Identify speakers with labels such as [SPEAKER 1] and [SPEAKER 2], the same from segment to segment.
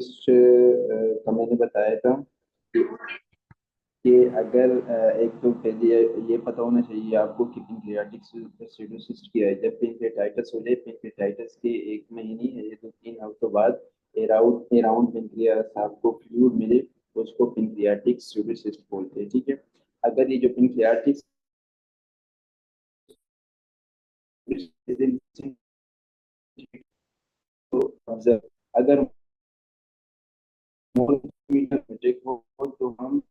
[SPEAKER 1] Cyst का मैंने बताया था कि अगर एक तो पहले ये पता होना चाहिए आपको कि पेंक्रियाटिक सिस्ट क्या है। जब पेंक्रियाटाइटिस हो जाए, पेंक्रियाटाइटिस के 1 महीने या तो 3 हफ्तों बाद अराउंड अराउंड पेंक्रियास आपको फ्लूइड मिले तो उसको पेंक्रियाटिक सिस्ट बोलते हैं। ठीक है। अगर ये जो पेंक्रियाटिक तो observe, अगर मोनोमीटर हो तो हम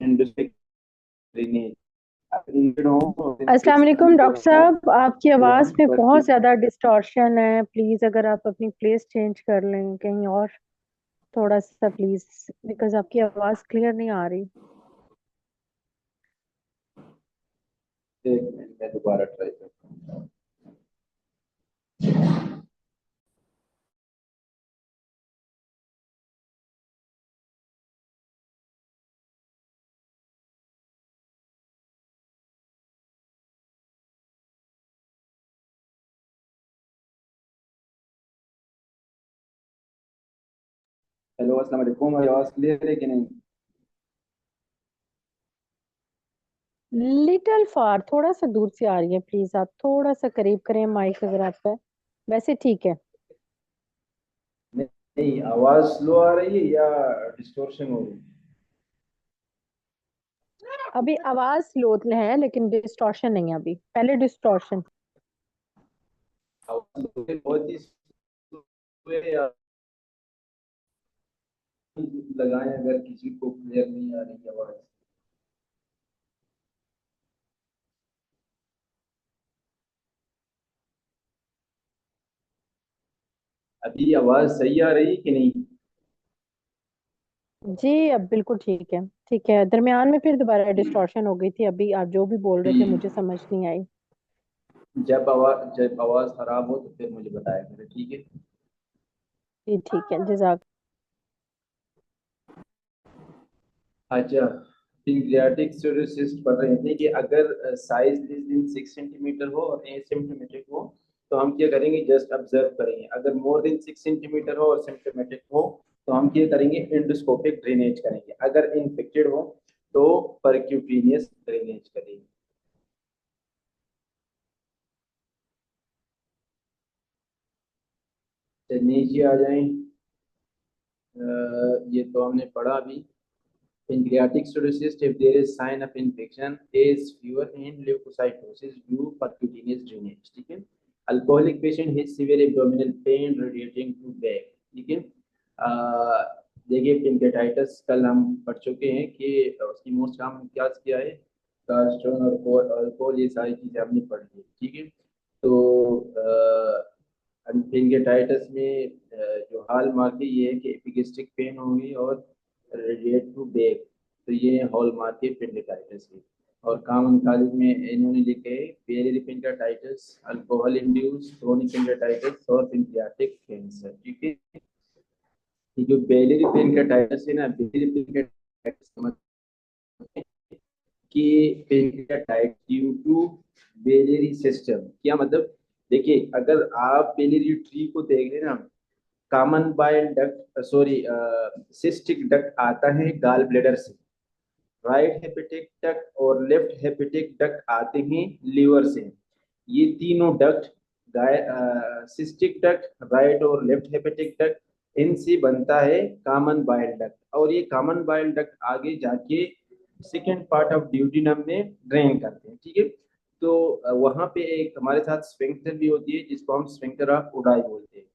[SPEAKER 1] इंडोस्पेक्ट ड्रेनेज, अगर इंजर्ड हो तो
[SPEAKER 2] अस्सलाम
[SPEAKER 1] 6
[SPEAKER 2] वालेकुम
[SPEAKER 1] मीटर
[SPEAKER 2] डॉक्टर
[SPEAKER 1] हो
[SPEAKER 2] साहब, आपकी
[SPEAKER 1] तो
[SPEAKER 2] आवाज़
[SPEAKER 1] हम
[SPEAKER 2] में
[SPEAKER 1] पर
[SPEAKER 2] बहुत
[SPEAKER 1] क्यूब।
[SPEAKER 2] ज़्यादा डिस्टॉर्शन है। प्लीज़ अगर आप अपनी प्लेस चेंज कर लें कहीं और, थोड़ा सा प्लीज़, बिकॉज आपकी आवाज़ क्लियर नहीं आ रही।
[SPEAKER 1] एक मिनट में दोबारा ट्राई करता हूँ। हेलो, अस्सलाम वालेकुम। आवाज़ क्लियर है कि नहीं?
[SPEAKER 2] लिटिल फार, थोड़ा सा दूर से आ रही है। प्लीज़ आप थोड़ा सा करीब करें माइक अगर आप पे। वैसे ठीक है।
[SPEAKER 1] नहीं, नहीं, आवाज़ स्लो आ रही है या डिस्टोर्शन हो रही
[SPEAKER 2] अभी आवाज़ स्लो है लेकिन डिस्टॉर्शन नहीं है। अभी पहले डिस्टॉर्शन।
[SPEAKER 1] है? आवाज़ बहुत ही slow है या लगाएं अगर किसी को क्लियर नहीं आ रही आवाज़। अभी आवाज़ सही आ रही है कि नहीं?
[SPEAKER 2] जी अब बिल्कुल ठीक है। ठीक है, दरमियान में फिर दोबारा डिस्टॉर्शन हो गई थी। अभी आप जो भी बोल रहे थे
[SPEAKER 1] जी,
[SPEAKER 2] मुझे समझ नहीं आई।
[SPEAKER 1] जब आवाज़ खराब हो तो फिर मुझे बताया करें, ठीक है?
[SPEAKER 2] जी ठीक है, जजाक।
[SPEAKER 1] अच्छा, पेंक्रियाटिक सिस्ट पढ़ रहे थे कि अगर साइज लेस देन 6 सेंटीमीटर हो और एसिम्प्टोमेटिक हो तो हम क्या करेंगे, जस्ट ऑब्जर्व करेंगे। अगर मोर देन 6 सेंटीमीटर हो और सिम्प्टोमेटिक हो तो हम क्या करेंगे, एंडोस्कोपिक ड्रेनेज करेंगे। अगर इन्फेक्टेड हो तो परक्यूटेनियस ड्रेनेज करेंगे। तो नीचे आ जाएं। ये तो हमने पढ़ा अभी। Pancreatic cirrhosis, if there is sign of infection, is fever and leukocytosis due percutaneous drainage. ठीक है। Alcoholic patient has severe abdominal pain radiating to back। ठीक है। देखिए, पेंक्रेटाइटिस कल हम पढ़ चुके हैं कि उसकी मोस्ट कॉमन क्या किया है, कार्स्टोन और अल्कोहल, ये सारी चीजें हमने पढ़ ली। ठीक है। तो पेंक्रेटाइटिस में जो हाल मार्क है ये है कि एपिगेस्ट्रिक पेन होगी और रेडिएट टू बैक। तो ये हॉल मार्क है पेंक्रेटाइटिस की। और कॉमन कॉलेज में इन्होंने लिखे है biliary pancreatitis, alcohol induce chronic pancreatitis और पेंक्रियाटिक कैंसर। ठीक है। ये जो बिलियरी पेंक्रेटाइटिस है ना, बिलियरी पेंक्रेटाइटिस का मतलब कि पेंक्रियाटाइट ड्यू टू बिलियरी सिस्टम। क्या मतलब? देखिए, अगर आप बिलियरी ट्री को देख रहे हैं ना, common bile duct, sorry, cystic duct आता है गाल ब्लेडर से। राइट हेपेटिक डक्ट और लेफ्ट हेपेटिक डक्ट आते हैं लीवर से। ये तीनों डक्ट, सिस्टिक डक्ट, राइट और लेफ्ट हेपेटिक डक्ट, इनसे बनता है कॉमन बाइल डक्ट। और ये कॉमन बाइल डक्ट आगे जाके सेकेंड पार्ट ऑफ ड्यूटीनम में ड्रेन करते हैं। ठीक है। तो वहां पे एक हमारे साथ स्फिंक्टर भी होती है जिसको हम स्फिंक्टर ऑफ उडाई बोलते हैं।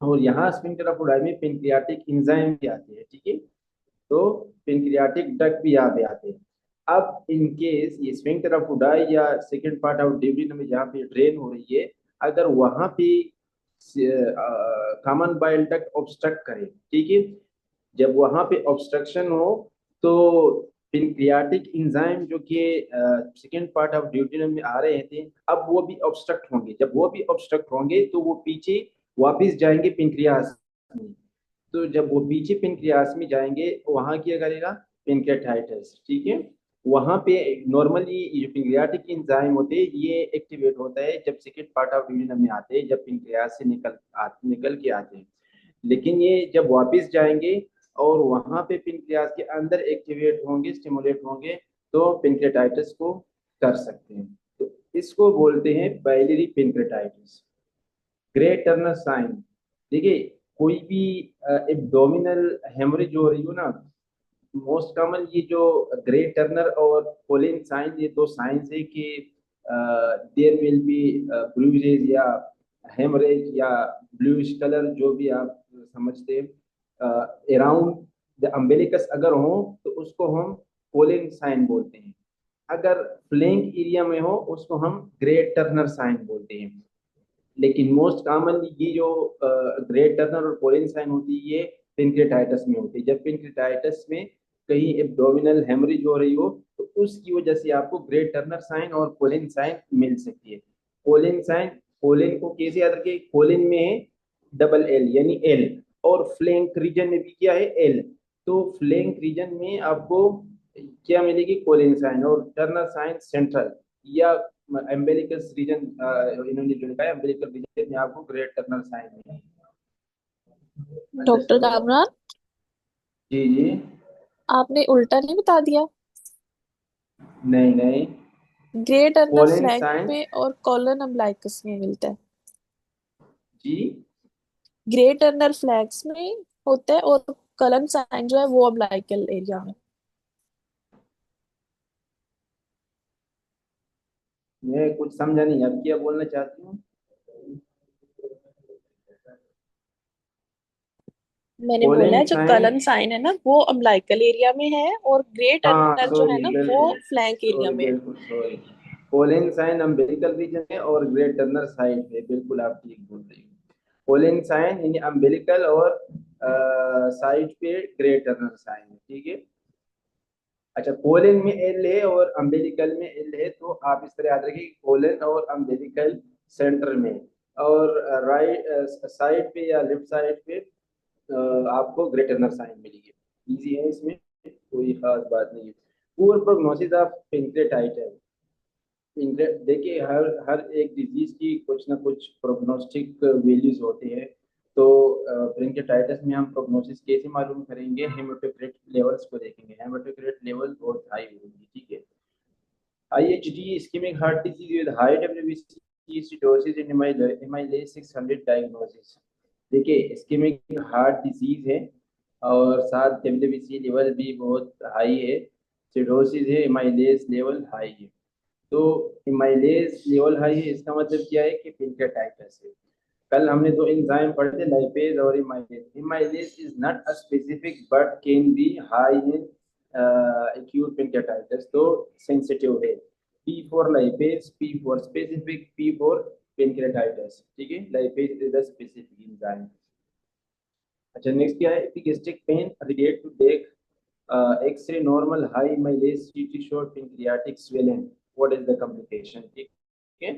[SPEAKER 1] और यहाँ स्फिंक्टर ऑफ उडाई में पेंक्रियाटिक एंजाइम भी आते हैं। ठीक है। तो पेंक्रियाटिक डक्ट भी यहाँ पे आते हैं। अब इन केस ये स्फिंक्टर ऑफ उडाई या सेकंड पार्ट ऑफ ड्यूडिनम में जहाँ पे ड्रेन हो रही है, अगर वहां पे कॉमन बाइल डक्ट ऑब्स्ट्रक्ट करे, ठीक है, जब वहां पे ऑब्स्ट्रक्शन हो तो पेंक्रियाटिक एंजाइम जो कि सेकेंड पार्ट ऑफ ड्यूडिनम में आ रहे थे, अब वो भी ऑब्स्ट्रक्ट होंगे। जब वो भी ऑब्स्ट्रक्ट होंगे तो वो पीछे वापस जाएंगे पेंक्रियास में। तो जब वो पीछे पेनक्रियास में जाएंगे वहां क्या करेगा, पेनक्रियाटाइटिस। ठीक है। वहां पे नॉर्मली ये पेनक्रियाटिक एंजाइम होते हैं, ये एक्टिवेट होता है जब सेकेंड पार्ट ऑफ ड्यूडिनम में आते हैं, जब पेनक्रियास से निकल के आते हैं। लेकिन ये जब वापस जाएंगे और वहां पे पेनक्रियास के अंदर एक्टिवेट होंगे, स्टिमुलेट होंगे, तो पेनक्रेटाइटिस को कर सकते हैं। तो इसको बोलते हैं बाइलियरी पेनक्रेटाइटिस। ग्रे टर्नर साइन, देखिए कोई भी एब्डोमिनल हेमरेज हो रही हो ना, मोस्ट कॉमन ये जो ग्रे टर्नर और कोलिन साइन, ये दो साइंस है कि देयर विल बी ब्रूजेज या हेमरेज या ब्लूइश कलर, जो भी आप समझते हैं, अराउंड द अम्बिलिकस अगर हो तो उसको हम कोलिन साइन बोलते हैं। अगर फ्लैंक एरिया में हो उसको हम ग्रे टर्नर साइन बोलते हैं। लेकिन मोस्ट कॉमनली ये जो ग्रे टर्नर और पोलिन साइन होती है, ये पेनक्रेटाइटिस में होती है। जब पेनक्रेटाइटिस में कहीं एब्डोमिनल हेमरेज हो रही हो तो उसकी वजह से आपको ग्रे टर्नर साइन और पोलिन साइन मिल सकती है। पोलिन साइन, पोलिन को कैसे याद रखिए, पोलिन में है डबल एल यानी एल, और फ्लैंक रीजन में भी क्या है, एल। तो फ्लैंक रीजन में आपको क्या मिलेगी, कोलिन साइन, और टर्नर साइन सेंट्रल या एम्बेलिकस रीजन, इन्होंने जो लिखा है एम्बेलिकल रीजन में आपको ग्रेट टर्नर साइन मिलेगी।
[SPEAKER 3] Doctor
[SPEAKER 1] understood?
[SPEAKER 3] कामरान,
[SPEAKER 1] जी जी।
[SPEAKER 3] आपने उल्टा नहीं बता दिया।
[SPEAKER 1] नहीं नहीं,
[SPEAKER 3] Grey Turner
[SPEAKER 1] Cullen
[SPEAKER 3] flank
[SPEAKER 1] sign.
[SPEAKER 3] में और कॉलन अम्बिलिकस में मिलता है।
[SPEAKER 1] जी,
[SPEAKER 3] ग्रे टर्नर फ्लैग्स में होता है और कॉलन साइन जो है वो अम्बिलिकल एरिया में।
[SPEAKER 1] मैं कुछ समझा नहीं, आप क्या बोलना चाहती हूँ?
[SPEAKER 3] मैंने बोला
[SPEAKER 1] कोलिन
[SPEAKER 3] है जो
[SPEAKER 1] साइन,
[SPEAKER 3] कॉलन साइन है ना वो अम्बिलिकल एरिया में है और ग्रे
[SPEAKER 1] हाँ
[SPEAKER 3] टर्नर जो है
[SPEAKER 1] सॉरी
[SPEAKER 3] ना वो
[SPEAKER 1] बिल्कुल,
[SPEAKER 3] फ्लैंक एरिया
[SPEAKER 1] सॉरी
[SPEAKER 3] में है।
[SPEAKER 1] बिल्कुल सॉरी। कोलिन साइन अम्बिलिकल रीजन है और ग्रेट टर्नर साइन है, बिल्कुल आप ठीक बोल रही हो। कोलिन साइन यानी अम्बिलिकल और साइड पे ग्रेट टर्नर साइन है, ठीक है। अच्छा, कोलन में एल है और अम्बिलिकल में एल है, तो आप इस तरह याद रखिए कोलन और अम्बिलिकल सेंटर में, और राइट साइड पे या लेफ्ट साइड पे आपको ग्रेटर साइन मिलेगी। इजी है, इसमें कोई खास बात नहीं है। Poor prognosis of pancreatitis. देखिए हर हर एक डिजीज की कुछ ना कुछ प्रोग्नोस्टिक वैल्यूज होते हैं। तो पेनक्रेटाइटिस में हम प्रोग्नोसिस कैसे मालूम करेंगे, हेमाटोक्रिट लेवल्स को देखेंगे। हेमाटोक्रिट लेवल बहुत हाई होगी, ठीक है। IHD ischemic heart disease with high WBC acidosis in MILA 600 diagnosis। देखिए ischemic heart disease है और साथ WBC लेवल भी बहुत हाई है, सिडोसिस है, एमाइलेज लेवल हाई है। तो एमाइलेज लेवल हाई है इसका मतलब क्या है कि पेनक्रेटाइटिस है। कल हमने दो एंजाइम पढ़े थे, लाइपेज और amylase. Amylase is not a specific but can be high in acute pancreatitis, तो सेंसिटिव है। P for lipase, P for specific, P for pancreatitis, ठीक है। Lipase is the specific enzyme. अच्छा, नेक्स्ट क्या है, epigastric pain relate to deck, x-ray normal high amylase CT short pancreatic swelling, what is the complication, ठीक है।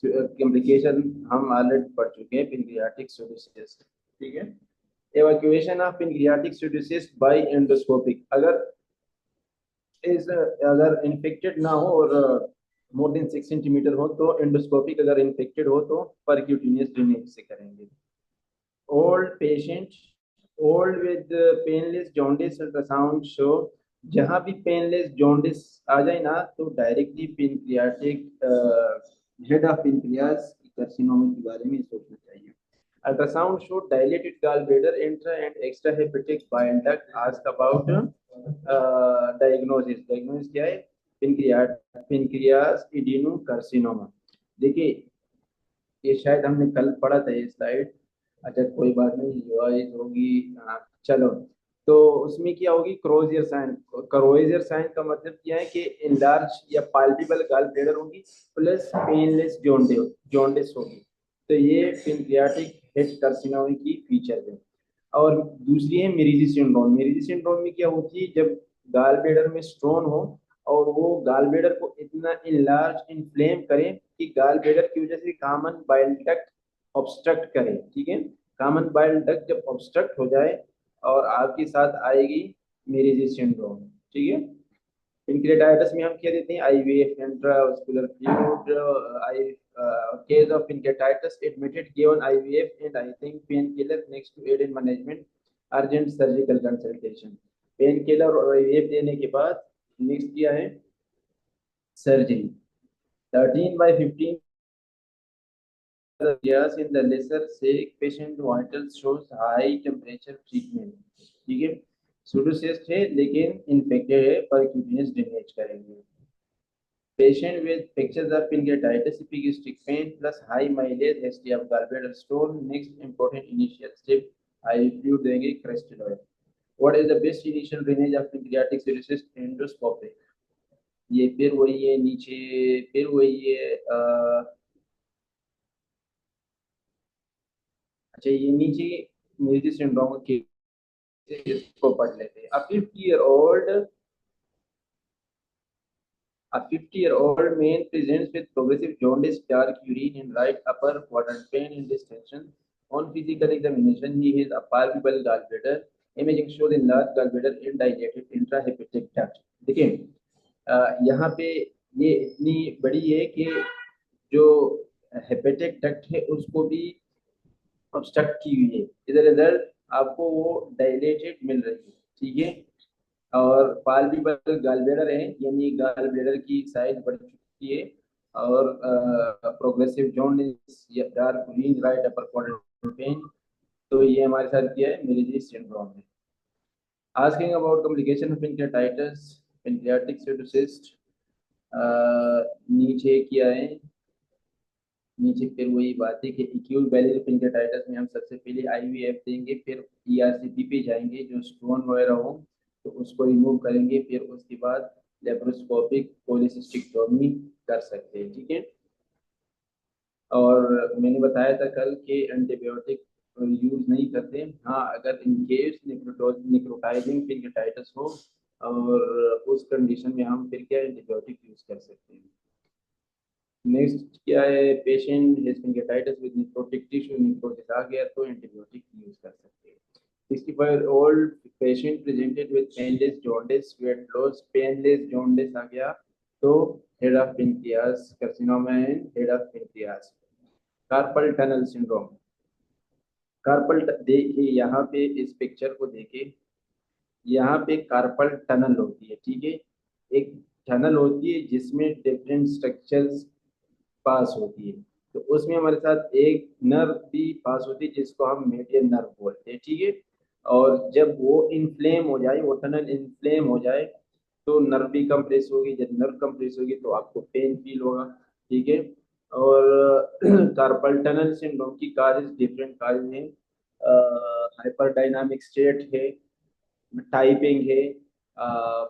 [SPEAKER 1] Complication हम already पढ़ चुके हैं, पेनक्रियाटिक सिरोसिस, ठीक है। Evacuation of pancreatic cirrhosis by endoscopic, अगर इन्फेक्टेड ना हो और मोर देन 6 सेंटीमीटर हो तो एंडोस्कोपिक, अगर इन्फेक्टेड हो तो परक्यूटेनियस ड्रेनेज से करेंगे। Old patient, old with painless jaundice ultrasound show, जहां भी पेनलेस जॉन्डिस आ जाए ना तो directly pancreatic head of pancreas carcinoma के बारे में सोचना चाहिए। Ultrasound show dilated gallbladder, intra and extra hepatic bile duct, ask about diagnosis. Diagnosis क्या है, पेनक्रियास इडिनो कार्सिनोमा। देखिए ये शायद हमने कल पढ़ा था ये स्लाइड। अच्छा कोई बात नहीं, रिवाइज होगी, हाँ चलो। तो उसमें क्या होगी, क्रोजियर साइन। क्रोजियर साइन का मतलब क्या है कि इनलार्ज या पाल्पेबल गॉल ब्लैडर होगी प्लस पेनलेस जॉन्डिस होगी। तो ये पेनक्रियाटिक हेड कार्सिनोमा की फीचर है। और दूसरी है मेरिजी सिंड्रोम। मेरिजी सिंड्रोम में क्या होती है, जब गॉल ब्लैडर में स्टोन हो और वो गॉल ब्लैडर को इतना इनलार्ज इन्फ्लेम करे कि गॉल ब्लैडर की वजह से कॉमन बाइल डक्ट ऑब्स्ट्रक्ट करे, ठीक है। कॉमन बाइल डक्ट जब ऑब्स्ट्रक्ट हो जाए और आपके साथ आएगी मेरिजी सिंड्रोम, ठीक है। पेनक्रेटाइटिस में हम क्या देते हैं, IVF, intravascular fluid, I case of pancreatitis, admitted, given IVF and I think painkiller next to aid in management, urgent surgical consultation. painkiller और IVF देने के बाद next किया है surgery. 13/15 years in the lesser sick patient vitals shows high temperature treatment. ठीक है, pseudocyst है लेकिन infected है, percutaneous drainage करेंगे. Patient with pictures of pancreatitis, epigastric pain plus high mileage, history of gallbladder stone. Next important initial step, IV fluid देंगे, crystal oil. What is the best initial drainage of pancreatic cirrhosis? Endoscopic. ये फिर वही है नीचे, फिर वही है अच्छा ये नीचे मिल्की सिंड्रोम के इसको पढ़ लेते हैं. A 50-year-old man presents with progressive jaundice, dark urine in right upper quadrant, pain and distension. On physical examination, he has a palpable gallbladder. Imaging shows enlarged gallbladder and dilated intrahepatic duct. देखिए यहाँ पे ये इतनी बड़ी है कि जो hepatic duct है उसको भी ऑब्स्ट्रक्ट की हुई है. इधर रिजल्ट आपको वो डायलेटेड मिल रही है. ठीक है, और पाल्पेबल गॉलब्लैडर है, यानी गॉलब्लैडर की साइज बढ़ चुकी है और प्रोग्रेसिव जॉन्डिस या dark green right upper quadrant pen. तो ये हमारे साथ क्या है, मेलिजी सिंड्रोम है. Asking about complication of pancreatitis, pancreatic cirrhosis. नीचे क्या है, नीचे फिर वही बात है कि एक्यूट बैलियल पेंक्रियाटाइटिस में हम सबसे पहले आईवीएफ देंगे, फिर ईआरसीपी पे जाएंगे, जो स्टोन वगैरह हो तो उसको रिमूव करेंगे, फिर उसके बाद लेप्रोस्कोपिक पॉलीसिस्टिक्टोमी कर सकते हैं. ठीक है, और मैंने बताया था कल के एंटीबायोटिक यूज नहीं करते. हाँ, अगर इन केस निक्रोटाइजिंग पेंक्रियाटाइटिस हो और उस कंडीशन में हम फिर क्या एंटीबायोटिक यूज कर सकते हैं. नेक्स्ट क्या है, patient has pancreatitis with necrotic tissue, necrosis आ गया तो एंटीबायोटिक यूज कर सकते हैं. 65-year-old patient presented with painless jaundice, weight loss, painless jaundice आ गया तो head of pancreas, carcinoma and head of pancreas. Carpal tunnel syndrome. Carpal देखिए यहाँ पे इस पिक्चर को देखिए, यहाँ पे कार्पल टनल होती है. ठीक है, एक टनल होती है जिसमें डिफरेंट स्ट्रक्चर्स पास होती है. तो उसमें हमारे साथ एक नर्व भी पास होती है जिसको हम मीडियन नर्व बोलते हैं. ठीक है, और जब वो इन्फ्लेम हो जाए, वो टनल इन्फ्लेम हो जाए तो नर्व भी कंप्रेस होगी. जब नर्व कंप्रेस होगी तो आपको पेन फील होगा. ठीक है, और कार्पल टनल सिंड्रोम की काजेज डिफरेंट काजेज हैं. हाइपर डायनामिक स्टेट है, टाइपिंग है,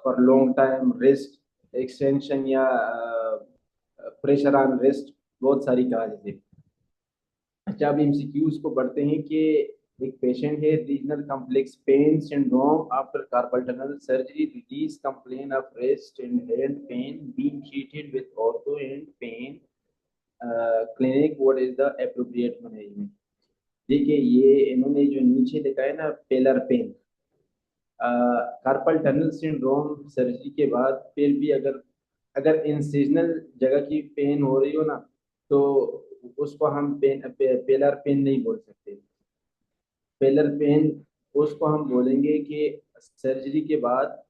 [SPEAKER 1] for long time rest extension या प्रेशर ऑन रेस्ट, बहुत सारी काजेज है. अच्छा, अब एमसीक्यूज को बढ़ते हैं कि एक पेशेंट है regional complex pain syndrome after carpal tunnel surgery, release complain of wrist and hand pain, being treated with ortho and pain clinic, what is the appropriate management. देखिए ये इन्होंने जो नीचे लिखा है ना, palmar pain, carpal tunnel syndrome surgery के बाद फिर भी अगर अगर इंसिजनल जगह की पेन हो रही हो ना तो उसको हम पेलर पेन नहीं बोल सकते. पेलर पेन उसको हम बोलेंगे कि सर्जरी के बाद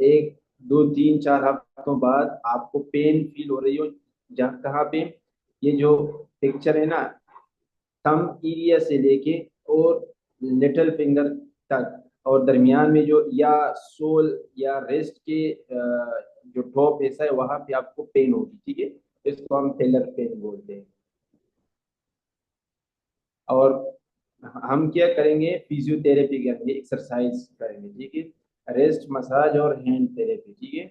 [SPEAKER 1] एक दो तीन चार हफ्तों बाद आपको पेन फील हो रही हो. जहाँ कहाँ पे, ये जो पिक्चर है ना, थंब एरिया से लेके और लिटिल फिंगर तक, और दरमियान में जो या सोल या रेस्ट के जो टॉप हिस्सा है वहां पे आपको पेन होगी. ठीक है, इसको हम पेलर पेन बोलते हैं. और हम क्या करेंगे, फिजियोथेरेपी करेंगे, एक्सरसाइज करेंगे. ठीक है, रेस्ट, मसाज और हैंड थेरेपी. ठीक है,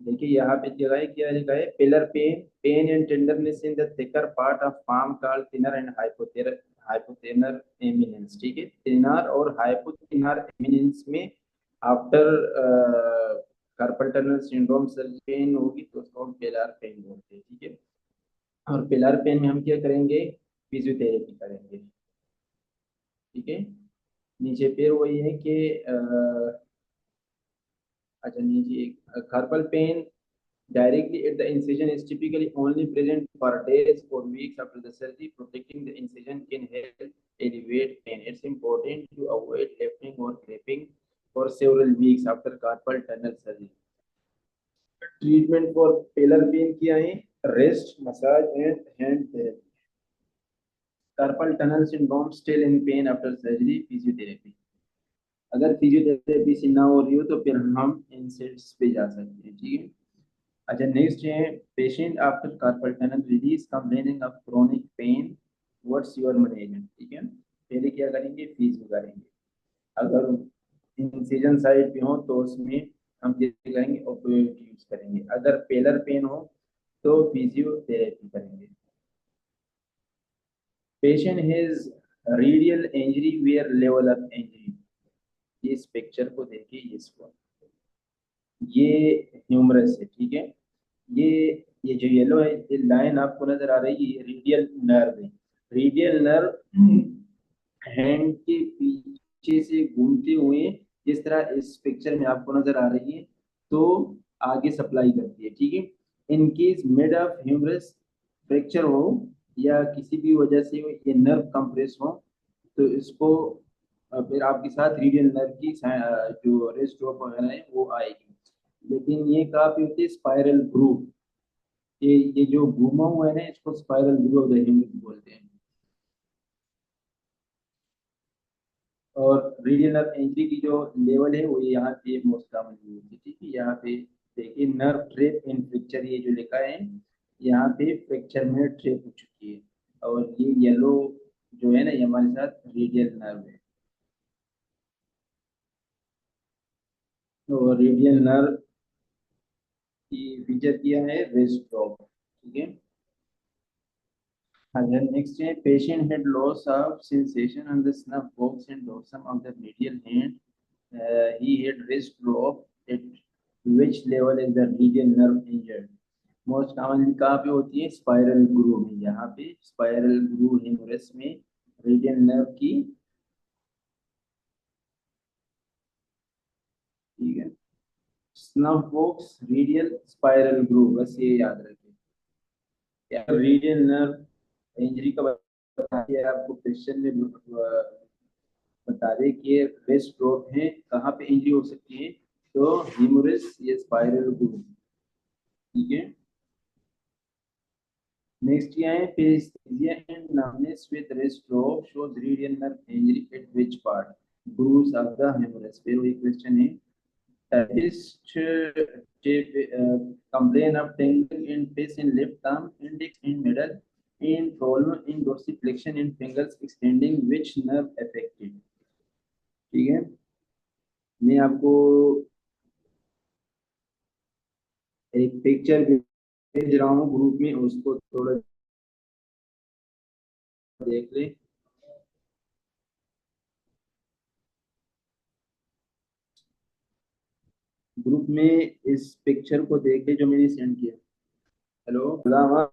[SPEAKER 1] देखिए यहाँ पे जगह है, क्या लिखा है, pillar pain, pain and tenderness in the thicker part of palm called thenar and hypothenar eminence. ठीक है, थिनर और हाइपोथेनर एमिनेंस में after carpal tunnel syndrome surgery pain होगी तो उसको हम पिलर पेन बोलते हैं. ठीक है, और पिलर पेन में हम क्या करेंगे, फिजियोथेरेपी करेंगे. ठीक है, नीचे फिर वही है कि अच्छा नीचे carpal pain Directly at the incision is typically only present for days or weeks after the surgery. Protecting the incision can help alleviate pain. It's important to avoid lifting or gripping for several weeks after carpal tunnel surgery. Treatment for pelvic pain क्या है? Rest, massage and hand therapy. Carpal tunnel syndrome still in pain after surgery, physiotherapy. अगर physiotherapy से ना हो रही हो तो फिर हम इंसेट्स पे जा सकते हैं, ठीक है। अच्छा, नेक्स्ट है patient after carpal tunnel release complaining of chronic pain, what's your management, ठीक है। पहले क्या करेंगे, फिजियो करेंगे। अगर इंसिजन साइड पे हो तो उसमें हम क्या करेंगे, ओपियोइड यूज करेंगे। अगर पेलर पेन हो तो फिजियोथेरेपी करेंगे। Patient has radial injury, where level of injury. इस पिक्चर को देखिए, इसको, ये ह्यूमरस है, ठीक है। ये जो येलो है, ये लाइन आपको नजर आ रही है, ये रेडियल नर्व है। रेडियल नर्व हैंड के पीछे से घूमते हुए जिस तरह इस पिक्चर में आपको नजर आ रही है, तो आगे सप्लाई करती है, ठीक है। In case mid of humerus fracture हो या किसी भी वजह से ये नर्व कंप्रेस हो, तो इसको फिर आपके साथ रेडियल नर्व की जो रेस्ट ऑफ वगैरह है वो आएगी। लेकिन ये काफी होती है स्पाइरल ग्रूव, ये जो घूमा हुआ है ना, इसको spiral groove of the humerus बोलते हैं। और रेडियल नर्व इंजरी की जो लेवल है वो यहाँ पे मोस्ट कॉमनली होती है, ठीक है। यहाँ पे देखिए, नर्व ट्रेप इन फ्रैक्चर, ये जो लिखा है यहाँ पे फ्रैक्चर में ट्रेप हो चुकी है। और ये येलो जो है ना, ये हमारे साथ रेडियल नर्व है। तो रेडियल नर्व की फीचर किया है रेस्ट ड्रॉप, ठीक है। And then next है patient had loss of sensation on the snuff box and dorsum of the medial hand. He had wrist drop. At which level is the medial nerve injured? Most commonly कहाँ पे होती है, spiral groove में। यहाँ पे spiral groove humerus में radial nerve की, ठीक है। Snuff box, radial, spiral groove, बस ये याद रखें। रेडियल नर्व इंजरी का बता दिया आपको, क्वेश्चन में बता दें कि रेस्ट ड्रॉप है, कहाँ पे इंजरी हो सकती है, तो ह्यूमरस या स्पाइरल ग्रूव, ठीक है। नेक्स्ट क्या है, paraesthesia and nervousness with wrist drop shows radial nerve injury at which part, grooves of the humerus. फिर वही क्वेश्चन है, Therapist complain of tingling in face in left thumb, index in middle, in problem in dorsiflexion in fingers extending, which nerve affected, ठीक है। मैं आपको एक picture भेज रहा हूँ ग्रुप में, उसको थोड़ा देख ले। ग्रुप में इस पिक्चर को देख ले जो मैंने सेंड किया। हेलो,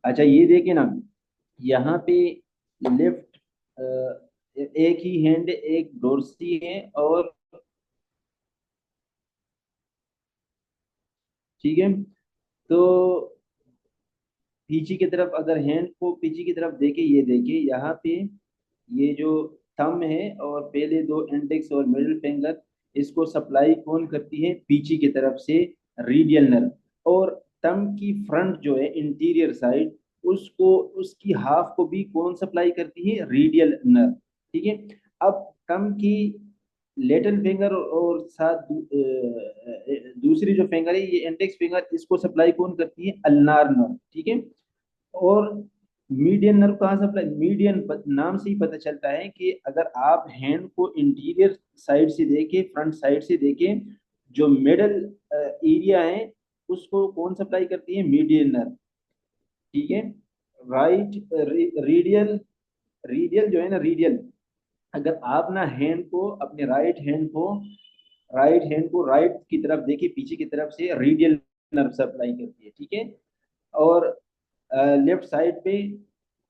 [SPEAKER 1] अच्छा ये देखिए ना, यहाँ पे लेफ्ट एक ही हैंड, एक डोर्सी है, और ठीक है। तो पीछे की तरफ अगर हैंड को पीछे की तरफ देखे, ये देखिए यहाँ पे ये जो थंब है और पहले दो इंडेक्स और मिडिल फिंगर, इसको सप्लाई कौन करती है, पीछे की तरफ से रेडियल नर्व। और थंब की फ्रंट जो है इंटीरियर साइड, उसको उसकी हाफ को भी कौन सप्लाई करती है, रेडियल नर्व, ठीक है। अब थंब की लिटिल फिंगर और साथ दूसरी जो फिंगर है, ये इंडेक्स फिंगर, इसको सप्लाई कौन करती है? अल्नार नर्व, ठीक है। और मीडियन नर्व कहाँ सप्लाई? मीडियन नाम से ही पता चलता है कि अगर आप हैंड को इंटीरियर साइड से देखें, फ्रंट साइड से देखें, जो मिडल एरिया है उसको कौन सप्लाई करती है? मीडियन नर्व, ठीक है। राइट रेडियल, रेडियल जो है ना, रेडियल, अगर आप ना हैंड को, अपने राइट हैंड को राइट की तरफ देखिए, पीछे की तरफ से रेडियल नर्व सप्लाई करती है, ठीक है। और लेफ्ट साइड पे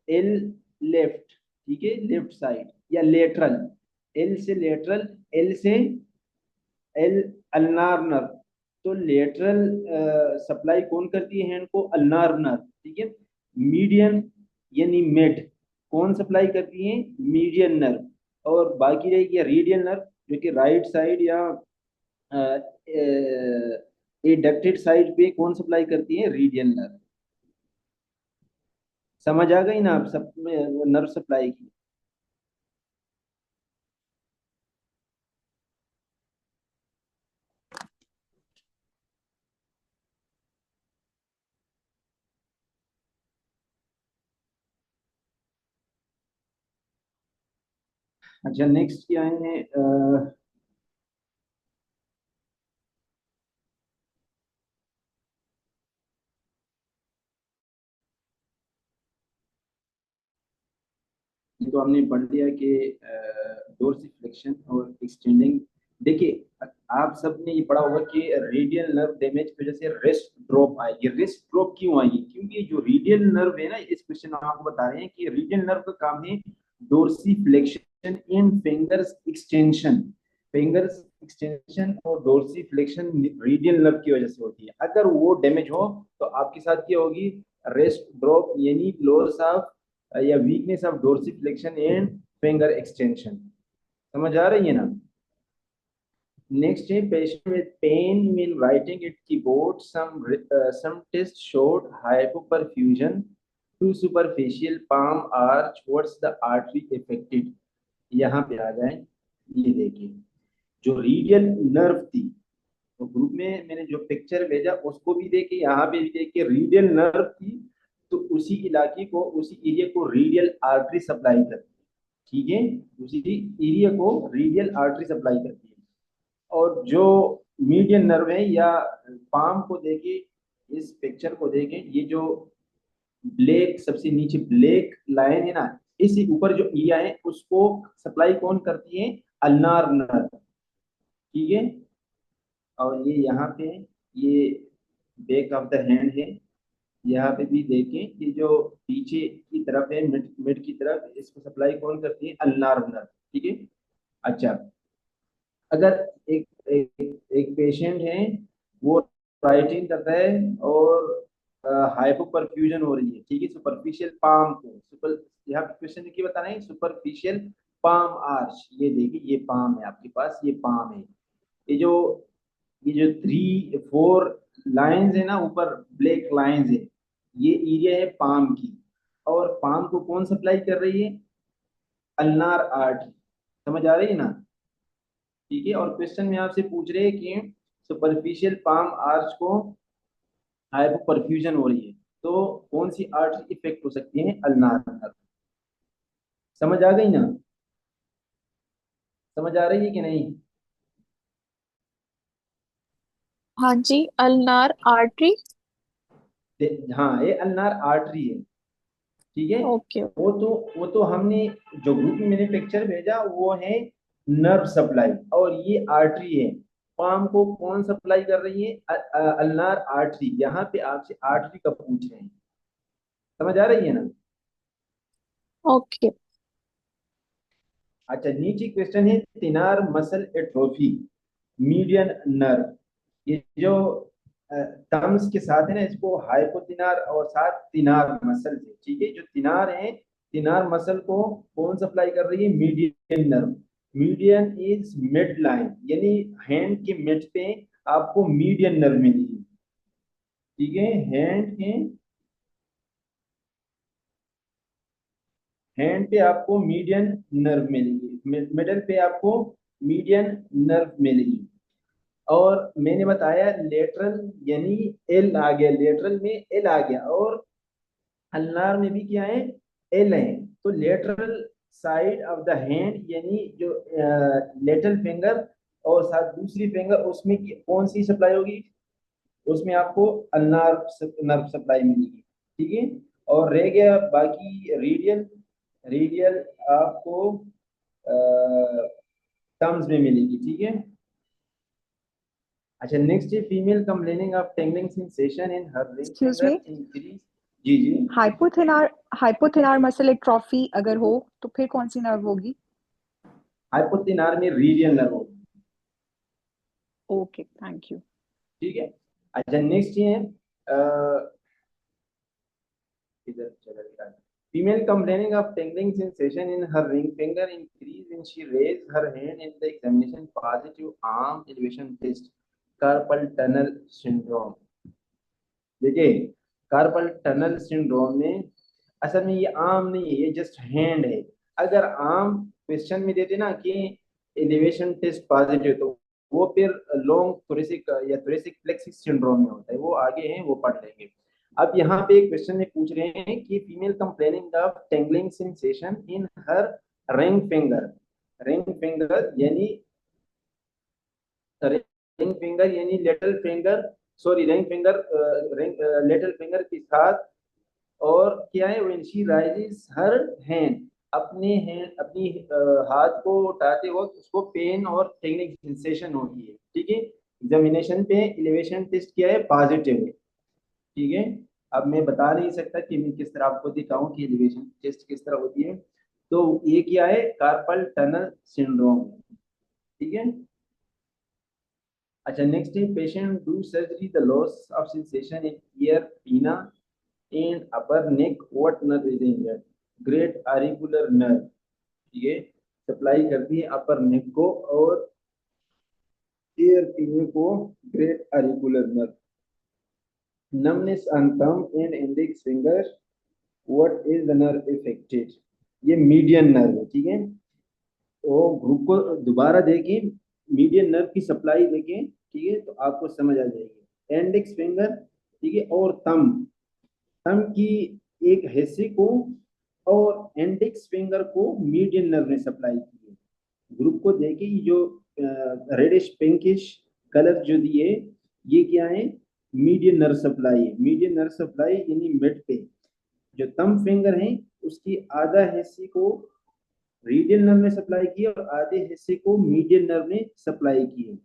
[SPEAKER 1] एल, लेफ्ट, ठीक है, लेफ्ट साइड या लेटरल, एल से लेटरल, एल से एल, अल्नार नर्व। तो लेटरल सप्लाई कौन करती है हैंड को? अल्नार नर्व, ठीक है। मीडियन यानी मिड, कौन सप्लाई करती है? Median nerve. और बाकी रहेगी रेडियल नर्व, जो कि राइट साइड या एडक्टेड साइड पे कौन सप्लाई करती है? Radial nerve. समझ आ गई ना आप सब नर्व सप्लाई की? अच्छा, नेक्स्ट क्या है? ये तो हमने पढ़ लिया कि डोर्सिफ्लेक्शन और एक्सटेंडिंग। देखिए, आप सबने ये पढ़ा होगा कि रेडियल नर्व डैमेज की वजह से रिस्ट ड्रॉप आई। ये रिस्ट ड्रॉप क्यों आई? क्योंकि जो रेडियल नर्व है ना, इस क्वेश्चन में आपको बता रहे हैं कि रेडियल नर्व का काम है डोर्सिफ्लेक्शन इन फिंगर्स एक्सटेंशन। फिंगर्स एक्सटेंशन और डोर्सिफ्लेक्शन रेडियल नर्व की वजह से होती है। अगर वो डैमेज हो तो आपके साथ क्या होगी? रेस्ट ड्रॉप यानी लॉस ऑफ या weakness of dorsiflexion and finger extension. समझ आ रही है ना? नेक्स्ट है patient with pain when writing at keyboard, some test showed hypoperfusion to superficial palm arch, what's the artery affected? यहाँ पे आ जाए, ये देखिए, जो रीडियल नर्व थी, तो ग्रुप में मैंने जो पिक्चर भेजा उसको भी देखे, यहाँ पे भी देखे, रीडियल नर्व थी, तो उसी इलाके को, उसी एरिया को रीडियल आर्टरी सप्लाई करती है, ठीक है। उसी एरिया को रीडियल आर्टरी सप्लाई करती है। और जो मीडियन नर्व है, या पाम को देखे, इस पिक्चर को देखें, ये जो ब्लैक, सबसे नीचे ब्लैक लाइन है ना, इसी ऊपर जो एरिया है उसको सप्लाई कौन करती है? अल्नार नर्व, ठीक है। और ये यहाँ पे, ये बैक ऑफ द हैंड है, यहाँ पे भी देखें कि जो पीछे की तरफ है, मिड मिड की तरफ, इसको सप्लाई कौन करती है? अल्नार नर्व, ठीक है। अच्छा, अगर एक एक पेशेंट है, वो राइटिंग करता है और हाइपो परफ्यूजन हो रही है, ठीक है, सुपरफिशियल पाम को, सुपर, यहाँ पे क्वेश्चन की बता रहे हैं सुपरफिशियल पाम आर्च। ये देखिए, ये पाम है आपके पास, ये पाम है। ये जो, ये जो 3 4 लाइंस है ना, ऊपर ब्लैक लाइंस है, ये एरिया है पाम की। और पाम को कौन सप्लाई कर रही है? Ulnar art. समझ आ रही है ना? ठीक है। और क्वेश्चन में आपसे पूछ रहे हैं कि सुपरफिशियल पाम आर्च को हाइपो परफ्यूजन हो रही है, तो कौन सी आर्टरी इफेक्ट हो सकती है? Ulnar art. समझ आ गई ना? समझ आ रही है कि नहीं?
[SPEAKER 3] हाँ जी, अल्नार आर्टरी।
[SPEAKER 1] हाँ, ये अल्नार आर्टरी है, ठीक है।
[SPEAKER 3] ओके।
[SPEAKER 1] वो तो हमने, जो ग्रुप में मैंने पिक्चर भेजा वो है नर्व सप्लाई, और ये आर्टरी है। पाम को कौन सप्लाई कर रही है? Ulnar artery. यहाँ पे आपसे आर्टरी का पूछ रहे हैं। समझ आ रही है ना?
[SPEAKER 3] ओके।
[SPEAKER 1] अच्छा, नीचे क्वेश्चन है तिनार मसल एट्रोफी मीडियन नर्व। ये जो थम्स के साथ है ना, इसको हाइपोतिनार और साथ तिनार मसल से, ठीक है। जो तिनार है, तिनार मसल को कौन सप्लाई कर रही है? Median nerve. Median is mid line, यानी हैंड के मिड पे आपको मीडियन नर्व मिलेगी, ठीक है। हैंड पे आपको मीडियन नर्व मिलेगी, मिडल पे आपको मीडियन नर्व मिलेगी। और मैंने बताया लेटरल यानी एल आ गया, लेटरल में एल आ गया, और अल्नार में भी क्या है, एल है। तो lateral side of the hand यानी जो लेटरल फिंगर और साथ दूसरी फिंगर, उसमें कौन सी सप्लाई होगी, उसमें आपको अल्नार नर्व सप्लाई मिलेगी, ठीक है। और रह गया बाकी रेडियल, रेडियल आपको टर्म्स में मिलेगी, ठीक है। अच्छा नेक्स्ट है female complaining of tingling sensation in her ring
[SPEAKER 4] excuse
[SPEAKER 1] finger
[SPEAKER 4] me,
[SPEAKER 1] increase. जी जी।
[SPEAKER 4] हाइपोथेनार मसल एट्रोफी अगर हो तो फिर कौन सी नर्व होगी?
[SPEAKER 1] हाइपोथेनार में रीडियल नर्व होगी,
[SPEAKER 4] ओके, थैंक यू।
[SPEAKER 1] ठीक है। अच्छा नेक्स्ट ये है इधर चला गया, female complaining of tingling sensation in her ring finger increase when she raise her hand in the examination positive arm elevation test carpal tunnel syndrome। देखिए कार्पल टनल सिंड्रोम में असल में ये आर्म नहीं है, ये जस्ट हैंड है। अगर आर्म क्वेश्चन में देते ना कि एलिवेशन टेस्ट पॉजिटिव, तो वो फिर लॉन्ग थोरेसिक या थोरेसिक प्लेक्सिस सिंड्रोम में होता है, वो आगे है वो पढ़ लेंगे। अब यहाँ पे एक क्वेश्चन में पूछ रहे हैं कि female complaining of tingling sensation in her ring finger, ring finger यानी रिंग फिंगर यानी little finger, sorry ring finger, ring little finger के साथ, और क्या है when she raises her hand, अपने हैंड अपनी हाथ को उठाते वक्त उसको पेन और टेक्निक सेंसेशन होती है, ठीक है। एग्जामिनेशन पे एलिवेशन टेस्ट किया है पॉजिटिव है, ठीक है। अब मैं बता नहीं सकता कि मैं किस तरह आपको दिखाऊं कि एलिवेशन टेस्ट किस तरह होती है। तो ये क्या है, कार्पल टनल सिंड्रोम, ठीक है। अच्छा नेक्स्ट है patient do surgery the loss of sensation in ear pinna in upper neck what nerve is injured, great auricular nerve, ठीक है। सप्लाई करती है अपर नेक को और ईयर पीने को great auricular nerve. numbness on thumb and index finger, what is the nerve affected, ये median nerve है, ठीक है। तो ग्रुप को दोबारा देखें, मीडियन नर्व की सप्लाई देखें, ठीक है, तो आपको समझ आ जाएगी। इंडेक्स फिंगर, ठीक है, और थंब, थंब की एक हिस्से को और इंडेक्स फिंगर को मीडियन नर्व ने सप्लाई की है। ग्रुप को देखिए, जो रेडिश पिंकिश कलर जो दिए, ये क्या है, मीडियन नर्व सप्लाई है। मीडियन नर्व सप्लाई यानी मिड पे जो थंब फिंगर है उसकी आधा हिस्से को रीडियल नर्व ने सप्लाई की और आधे हिस्से को मीडियन नर्व ने सप्लाई की है।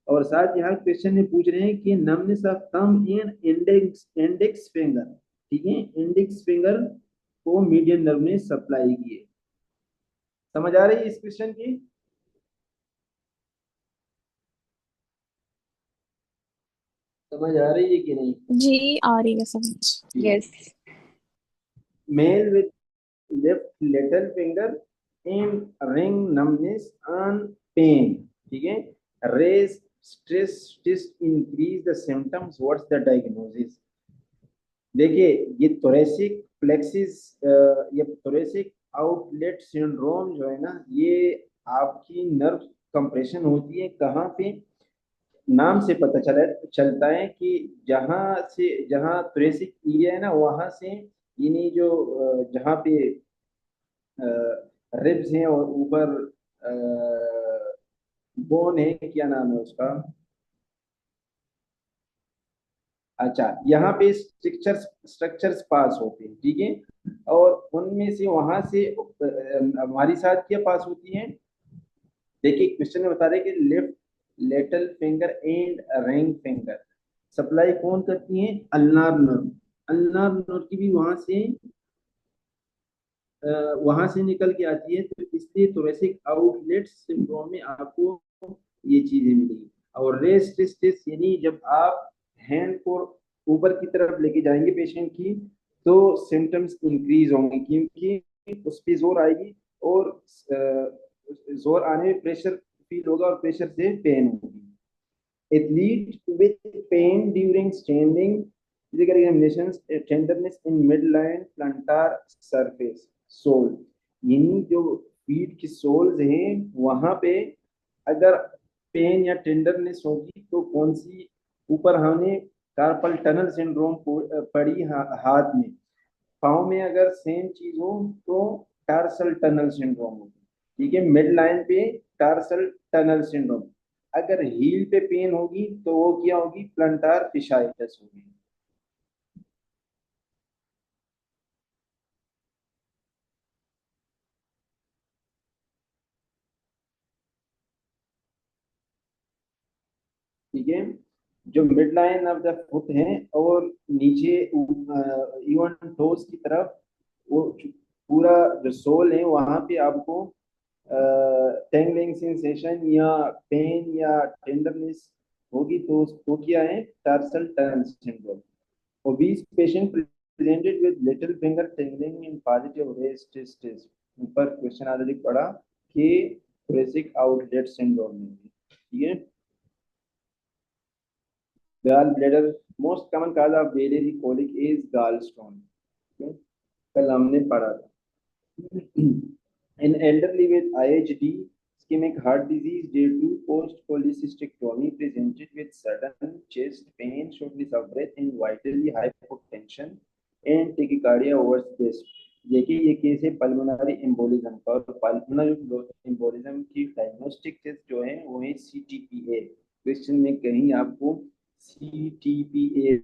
[SPEAKER 1] और साथ यहाँ क्वेश्चन में पूछ रहे हैं कि numbness of thumb and index index finger, ठीक है, इंडेक्स फिंगर को मीडियन नर्व ने सप्लाई की है। समझ आ रही है इस क्वेश्चन की? समझ आ रही है कि नहीं?
[SPEAKER 3] जी आ रही है समझ।
[SPEAKER 4] Yes.
[SPEAKER 1] Male with left little finger and ring numbness on pain, ठीक है। Raise stress test increase the symptoms, what's the diagnosis. देखिए ये थोरेसिक प्लेक्सिस या थोरेसिक आउटलेट सिंड्रोम जो है ना, ये आपकी नर्व कंप्रेशन होती है कहाँ पे, नाम से पता चलता है कि जहाँ से, जहाँ थोरेसिक एरिया है ना वहां से, यानी जो जहाँ पे रिब्स हैं और ऊपर बोन है, क्या नाम है उसका, अच्छा यहाँ पे स्ट्रक्चर्स स्ट्रक्चर्स पास होते हैं, ठीक है। और उनमें से वहां से हमारी साथ क्या पास होती है, देखिए क्वेश्चन में बता रहे कि left little finger and ring finger supply कौन करती है, अल्नार नर्व। अल्नार नर्व की भी वहां से निकल के आती है, तो इसलिए थोरेसिक आउटलेट सिंड्रोम में आपको ये चीजें मिलेगी। और रेस्ट टेस्ट यानी जब आप हैंड को ऊपर की तरफ लेके जाएंगे पेशेंट की, तो सिम्टम्स इंक्रीज होंगे, क्योंकि उस पर जोर आएगी और जोर आने में प्रेशर फील होगा और प्रेशर से पेन होगी। Athlete with pain during standing, physical examinations, tenderness in midline plantar surface, sole, यानी जो फीट की सोल्स हैं वहां पे अगर पेन या टेंडरनेस होगी तो कौन सी, ऊपर हमने कार्पल टनल सिंड्रोम पढ़ी हाथ में, पाँव में अगर सेम चीज हो तो टार्सल टनल सिंड्रोम होगी, ठीक है, मिड लाइन पे टार्सल टनल सिंड्रोम। अगर हील पे पेन होगी तो वो क्या होगी, प्लंटार फिशाइटिस होगी। ठीक है, जो mid line of the foot है और नीचे इवन टोस की तरफ, वो पूरा जो सोल है वहां पे आपको टेंगलिंग सेंसेशन या पेन या टेंडरनेस होगी, तो क्या है, tarsal tunnel syndrome. Obese patient presented with little finger tingling in positive rest stage, ऊपर क्वेश्चन ऑलरेडी पढ़ा कि thoracic आउटलेट सिंड्रोम में, ठीक है। Gall bladder, most common cause of biliary colic is gallstone, ठीक है, कल हमने पढ़ा था। In elderly with IHD, ischemic heart disease due to post-cholecystectomy presented with sudden chest pain, shortness of breath, and vitally hypotension and tachycardia over space। देखिए ये case है pulmonary embolism का, और पल्मोनरी एम्बोलिज्म की डायग्नोस्टिक टेस्ट जो है वो है CTPA। क्वेश्चन में कहीं आपको CTPA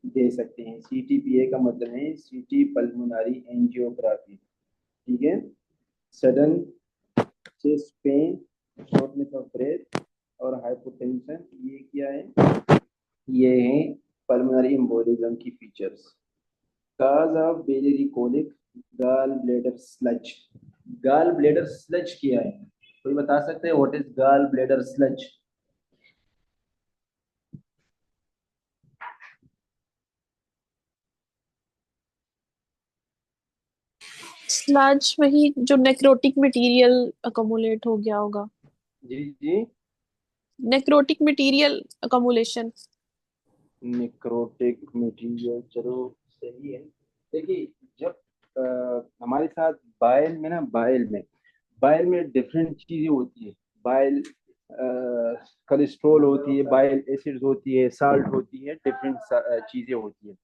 [SPEAKER 1] दे सकते हैं। CTPA का मतलब है सीटी पल्मोनरी एंजियोग्राफी, ठीक है। Sudden chest pain, shortness of breath और हाइपोटेंशन, ये क्या है, ये है पल्मोनरी एम्बोलिज्म की features. Cause of biliary colic, gall bladder sludge. Gall bladder sludge क्या है, कोई बता सकते हैं what is gall bladder sludge?
[SPEAKER 3] Sludge वही जो नेक्रोटिक मटेरियल अकोमुलेट हो गया होगा,
[SPEAKER 1] जी जी,
[SPEAKER 3] necrotic material accumulation.
[SPEAKER 1] Necrotic material, चलो सही है। देखिए जब हमारे साथ बाइल में ना, बाइल में डिफरेंट चीजें होती है। बाइल कोलेस्ट्रॉल होती है, बाइल एसिड्स होती है, साल्ट होती है, डिफरेंट चीजें होती है।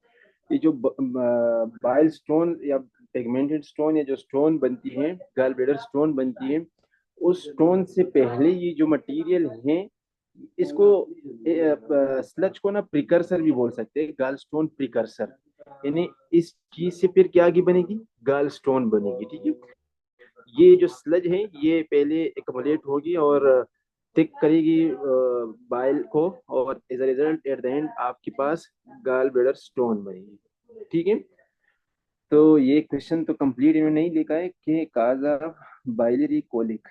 [SPEAKER 1] ये जो बाइल स्टोन या पिगमेंटेड स्टोन या जो स्टोन बनती है, गॉल ब्लैडर स्टोन बनती है, उस स्टोन से पहले ये जो मटेरियल है, इसको स्लज को ना प्रिकर्सर भी बोल सकते हैं, गॉल स्टोन प्रिकर्सर। यानी इस चीज से फिर क्या आगे बनेगी, गॉल स्टोन बनेगी, ठीक है। ये जो स्लज है ये पहले एकमुलेट होगी और थिक करेगी बाइल को, और as a result at the end आपके पास गॉल ब्लैडर स्टोन बनेगी, ठीक है। तो ये क्वेश्चन तो कंप्लीट इन्होंने नहीं लिखा है कि cause of biliary colic,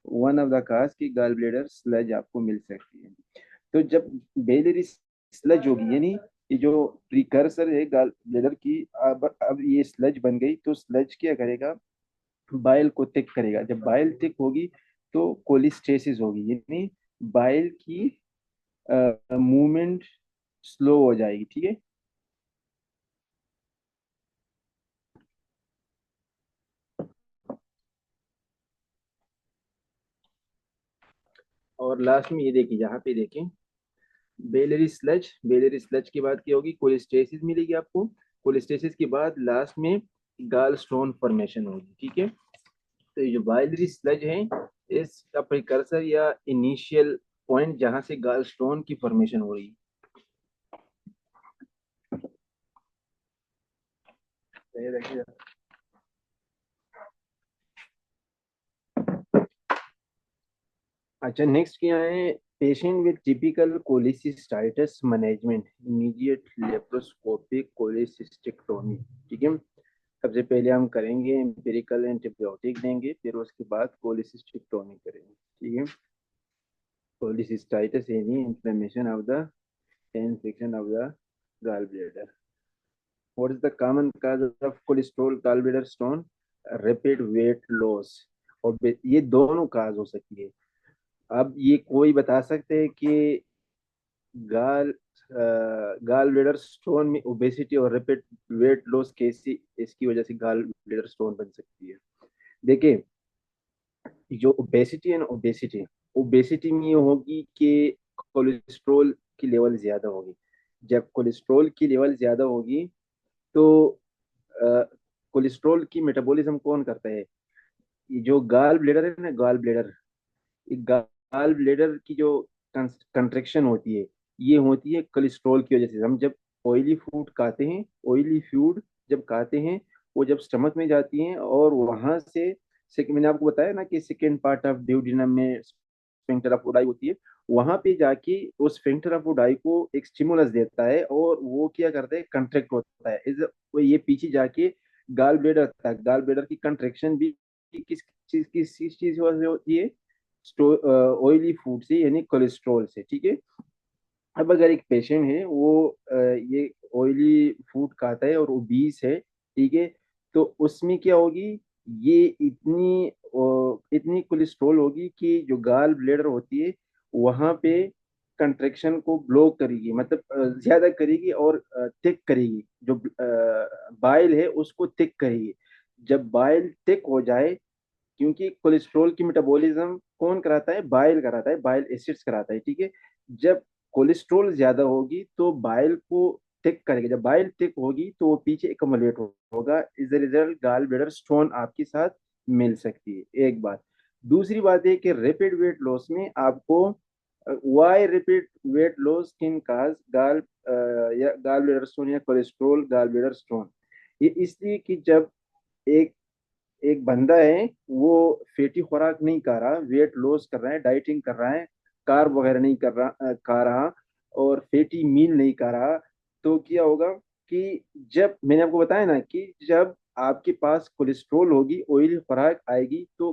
[SPEAKER 1] one of the cause की गॉल ब्लैडर स्लज आपको मिल सकती है। तो जब बेलरी स्लज होगी, यानी ये जो प्रिकर्सर है गॉल ब्लैडर की, अब ये स्लज बन गई, तो स्लज क्या करेगा, बाइल को थिक करेगा। जब बाइल थिक होगी तो कोलिस्टेसिस होगी, यानी बाइल की मूवमेंट स्लो हो जाएगी, ठीक है। और लास्ट में ये देखिए, यहाँ पे देखें, बेलरी स्लज के बाद क्या होगी, कोलिस्टेसिस मिलेगी आपको। कोलिस्टेसिस के बाद लास्ट में गाल स्टोन फॉर्मेशन होगी, ठीक है। तो ये जो बाइलरी स्लज है, इसका प्रिकर्सर या इनिशियल पॉइंट जहां से गाल स्टोन की फॉर्मेशन हो रही है। अच्छा, नेक्स्ट क्या है, patient with typical cholecystitis management, immediate laparoscopic cholecystectomy, ठीक है। सबसे पहले हम करेंगे एम्पिरिकल एंटीबायोटिक देंगे, फिर उसके बाद कोलिसिस्टेक्टोमी करेंगे, ठीक है। कोलिसिस्टाइटिस यानी inflammation of the infection of the gall bladder. What is the common cause of cholesterol gall bladder stone? Rapid weight loss, और ये दोनों काज हो सकती है। अब ये कोई बता सकते हैं कि गाल गाल ब्लैडर स्टोन में ओबेसिटी और रैपिड वेट लॉस कैसी इसकी वजह से गाल ब्लैडर स्टोन बन सकती है? देखिए, जो ओबेसिटी है ना, ओबेसिटी ओबेसिटी में ये होगी कि कोलेस्ट्रॉल की लेवल ज़्यादा होगी। जब कोलेस्ट्रॉल की लेवल ज़्यादा होगी तो कोलेस्ट्रॉल की मेटाबॉलिज्म कौन करता है? ये जो गाल ब्लेडर है ना, गाल ब्लेडर, ये गाल ब्लेडर की जो कंट्रैक्शन होती है, ये होती है कोलेस्ट्रॉल की वजह से। हम जब ऑयली फूड खाते हैं, ऑयली फूड जब खाते हैं, वो जब स्टमक में जाती हैं और वहां से मैंने आपको बताया ना कि सेकेंड पार्ट ऑफ ड्यूoडेनम में स्फिंक्टर ऑफ ओडाई होती है, वहां पे जाके उस स्फिंक्टर ऑफ ओडाई को एक स्टिमुलस देता है और वो क्या करता है, कंट्रैक्ट होता है। वो ये पीछे जाके गाल ब्लेडर तक, गाल ब्लेडर की कंट्रैक्शन भी किस चीज से होती है? ऑयली फूड से, यानी कोलेस्ट्रॉल से। ठीक है। अब अगर एक पेशेंट है, वो ये ऑयली फूड खाता है और ओबीस है, ठीक है, तो उसमें क्या होगी, ये इतनी कोलेस्ट्रॉल होगी कि जो गाल ब्लेडर होती है वहां पे कंट्रैक्शन को ब्लॉक करेगी, मतलब ज्यादा करेगी और थिक करेगी। जो बाइल है उसको थिक करेगी। जब बाइल थिक हो जाए, क्योंकि कोलेस्ट्रॉल की मेटाबॉलिज्म कौन कराता है? बाइल कराता है, बाइल एसिड्स कराता है। ठीक है। जब कोलेस्ट्रॉल ज्यादा होगी तो बाइल को थिक करेगा। जब बाइल थिक होगी तो वो पीछे एकमुलेट होगा। इज द रिजल्ट गाल ब्लैडर स्टोन आपके साथ मिल सकती है। एक बात। दूसरी बात है कि रैपिड वेट लॉस में आपको why rapid weight loss can cause या गाल ब्लैडर स्टोन या कोलेस्ट्रॉल गाल ब्लैडर स्टोन। ये इसलिए कि जब एक एक बंदा है, वो फैटी खुराक नहीं खा रहा, वेट लॉस कर रहा है, डाइटिंग कर रहा है, कार्ब वगैरह नहीं कर रहा खा रहा, और फैटी मील नहीं खा रहा, तो क्या होगा कि जब मैंने आपको बताया ना कि जब आपके पास कोलेस्ट्रोल होगी, ऑयली खुराक आएगी, तो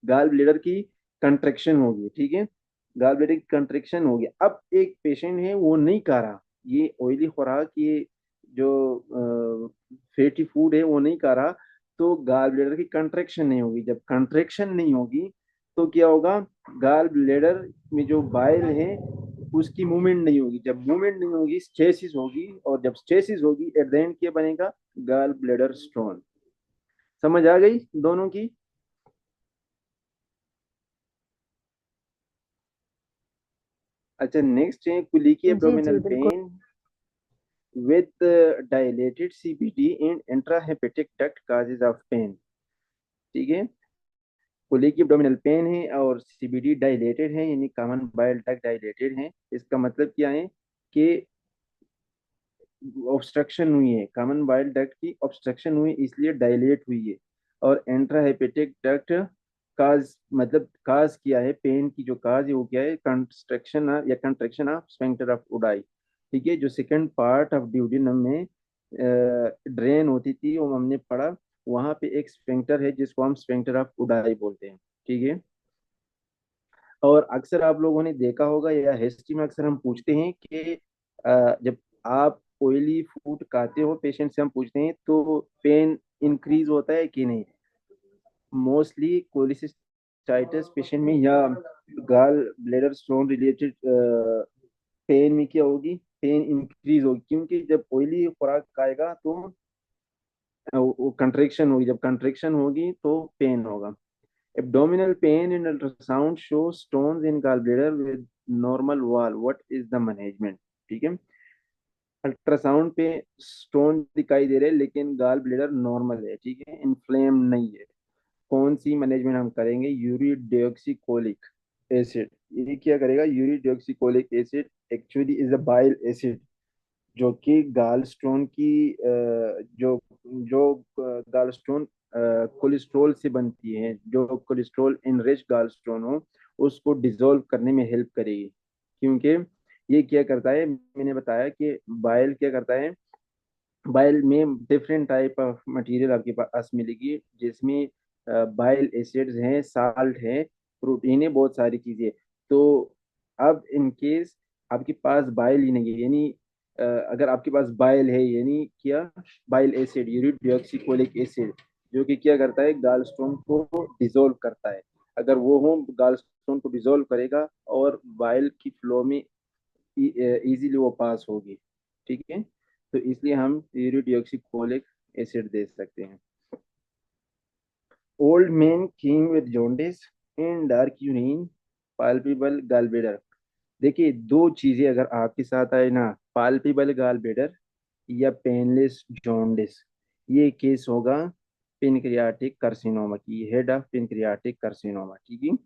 [SPEAKER 1] गाल ब्लेडर की कंट्रैक्शन होगी। ठीक है। गाल ब्लेडर की कंट्रैक्शन होगी। अब एक पेशेंट है, वो नहीं खा रहा ये ऑयली खुराक, ये जो फैटी फूड है वो नहीं खा रहा, तो गाल ब्लेडर की कंट्रैक्शन नहीं होगी। जब कंट्रैक्शन नहीं होगी तो क्या होगा, गाल ब्लेडर में जो बाइल है उसकी मूवमेंट नहीं होगी। जब मूवमेंट नहीं होगी, स्टेसिस होगी, और जब स्टेसिस होगी एट द एंड क्या बनेगा, गाल ब्लेडर स्टोन। समझ आ गई दोनों की? अच्छा, नेक्स्ट है कुलिकी
[SPEAKER 2] जी जी
[SPEAKER 1] एब्डोमिनल
[SPEAKER 2] बिल्कुल।
[SPEAKER 1] Pain with dilated CBD and intrahepatic duct causes of pain। ठीक है। कोलिक एब्डोमिनल पेन है और सीबीडी डायलेटेड है, यानी कॉमन बाइल डक्ट डायलेटेड है। इसका मतलब क्या है कि ऑब्स्ट्रक्शन हुई है, कॉमन बाइल डक्ट की ऑब्स्ट्रक्शन हुई, इसलिए डायलेट हुई है। और इंट्राहेपेटिक डक्ट काज, मतलब काज किया है, पेन की जो काज है वो क्या है, कंस्ट्रक्शन या contraction of sphincter of Oddi. ठीक है। जो सेकंड पार्ट ऑफ ड्यूडेनम में ड्रेन होती थी, वो हमने पढ़ा, वहां पे एक स्फिंक्टर है जिसको हम स्फिंक्टर ऑफ ओडाई बोलते हैं। ठीक है। और अक्सर आप लोगों ने देखा होगा, या हिस्ट्री में अक्सर हम पूछते हैं कि जब आप ऑयली फूड खाते हो, पेशेंट से हम पूछते हैं तो पेन इंक्रीज होता है कि नहीं। मोस्टली कोलिसिस्टाइटिस पेशेंट में या gall bladder stone related pen में क्या होगी, पेन इंक्रीज होगी, क्योंकि जब ऑयली खुराक खाएगा तो वो कंट्रेक्शन होगी। जब कंट्रेक्शन होगी तो पेन होगा। Abdominal pain in ultrasound shows stones in gallbladder with normal wall. What is the management? ठीक है। अल्ट्रासाउंड पे स्टोन दिखाई दे रहे हैं लेकिन गाल ब्लेडर नॉर्मल है, ठीक है, इन्फ्लेम नहीं है। कौन सी मैनेजमेंट हम करेंगे? Ursodeoxycholic acid. ये क्या करेगा? Ursodeoxycholic acid actually is a bile acid, जो कि गालस्टोन की जो जो गालस्टोन कोलेस्ट्रॉल से बनती है, जो कोलेस्ट्रॉल इनरिच गालस्टोन हो उसको डिसॉल्व करने में हेल्प करेगी। क्योंकि ये क्या करता है, मैंने बताया कि बाइल क्या करता है, बाइल में डिफरेंट टाइप ऑफ मटेरियल आपके पास मिलेगी, जिसमें बाइल एसिड्स हैं, साल्ट है, प्रोटीन है, बहुत सारी चीजें। तो अब इन केस आपके पास बाइल ही नहीं है, यानी अगर आपके पास बाइल है, यानी क्या, बाइल एसिड, यूरिक डिऑक्सीकोलिक एसिड, जो कि क्या करता है, गालस्टोन को डिसॉल्व करता है। अगर वो हो, गालस्टोन को डिसॉल्व करेगा और बाइल की फ्लो में इजीली वो पास होगी। ठीक है। तो इसलिए हम यूरिक एसिड दे सकते हैं। Old man came with jaundice and dark urine palpable gall bladder. देखिए दो चीजें अगर आपके साथ आए ना, पाल्पेबल गाल ब्लेडर या पेनलेस जॉन्डिस, ये केस होगा पेनक्रियाटिक कार्सिनोमा की, हेड ऑफ पेनक्रियाटिक कार्सिनोमा, ठीक है।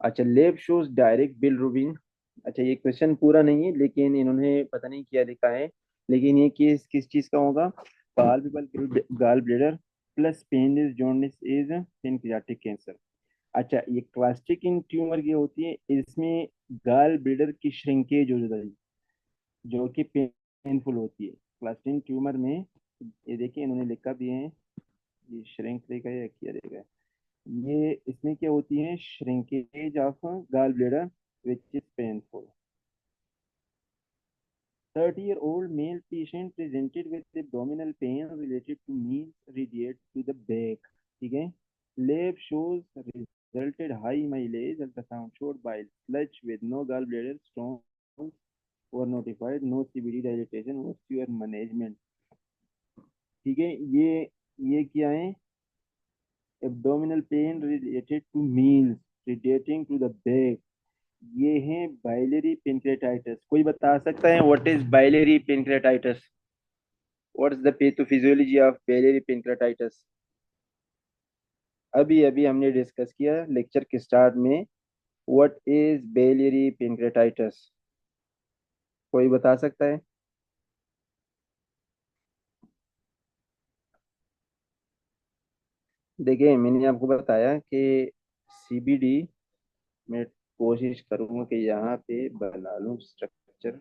[SPEAKER 1] अच्छा, लेब शोज डायरेक्ट बिलरुबिन। अच्छा, ये क्वेश्चन पूरा नहीं है लेकिन इन्होंने पता नहीं क्या लिखा है, लेकिन ये केस किस चीज का होगा, palpable gall bladder plus painless jaundice is pancreatic cancer. अच्छा, ये क्लास्टिक इन ट्यूमर की होती है, इसमें गाल ब्लेडर की श्रिंकेज हो जाती है जो कि पेनफुल होती है क्लास्टिक ट्यूमर में। ये देखिए इन्होंने लिखा भी है, ये श्रिंक रहेगा या क्या रहेगा, ये इसमें क्या होती है, shrinkage of gall bladder which is painful. 30-year-old male patient presented with abdominal pain related to meals radiate to the back, ठीक है। Lab shows resulted high mileage, ultrasound showed bile sludge with no gallbladder stones were notified, no CBD dilatation was your management, ठीक है। ये क्या है, abdominal pain related to meals radiating to the back, ये है biliary pancreatitis. कोई बता सकता है what is biliary pancreatitis, what is the pathophysiology of biliary pancreatitis? अभी अभी हमने डिस्कस किया लेक्चर के स्टार्ट में, व्हाट इज बाइलरी पेनक्रेटाइटिस, कोई बता सकता है? देखिए मैंने आपको बताया कि सीबीडी में कोशिश करूंगा कि यहाँ पे बना लूँ स्ट्रक्चर।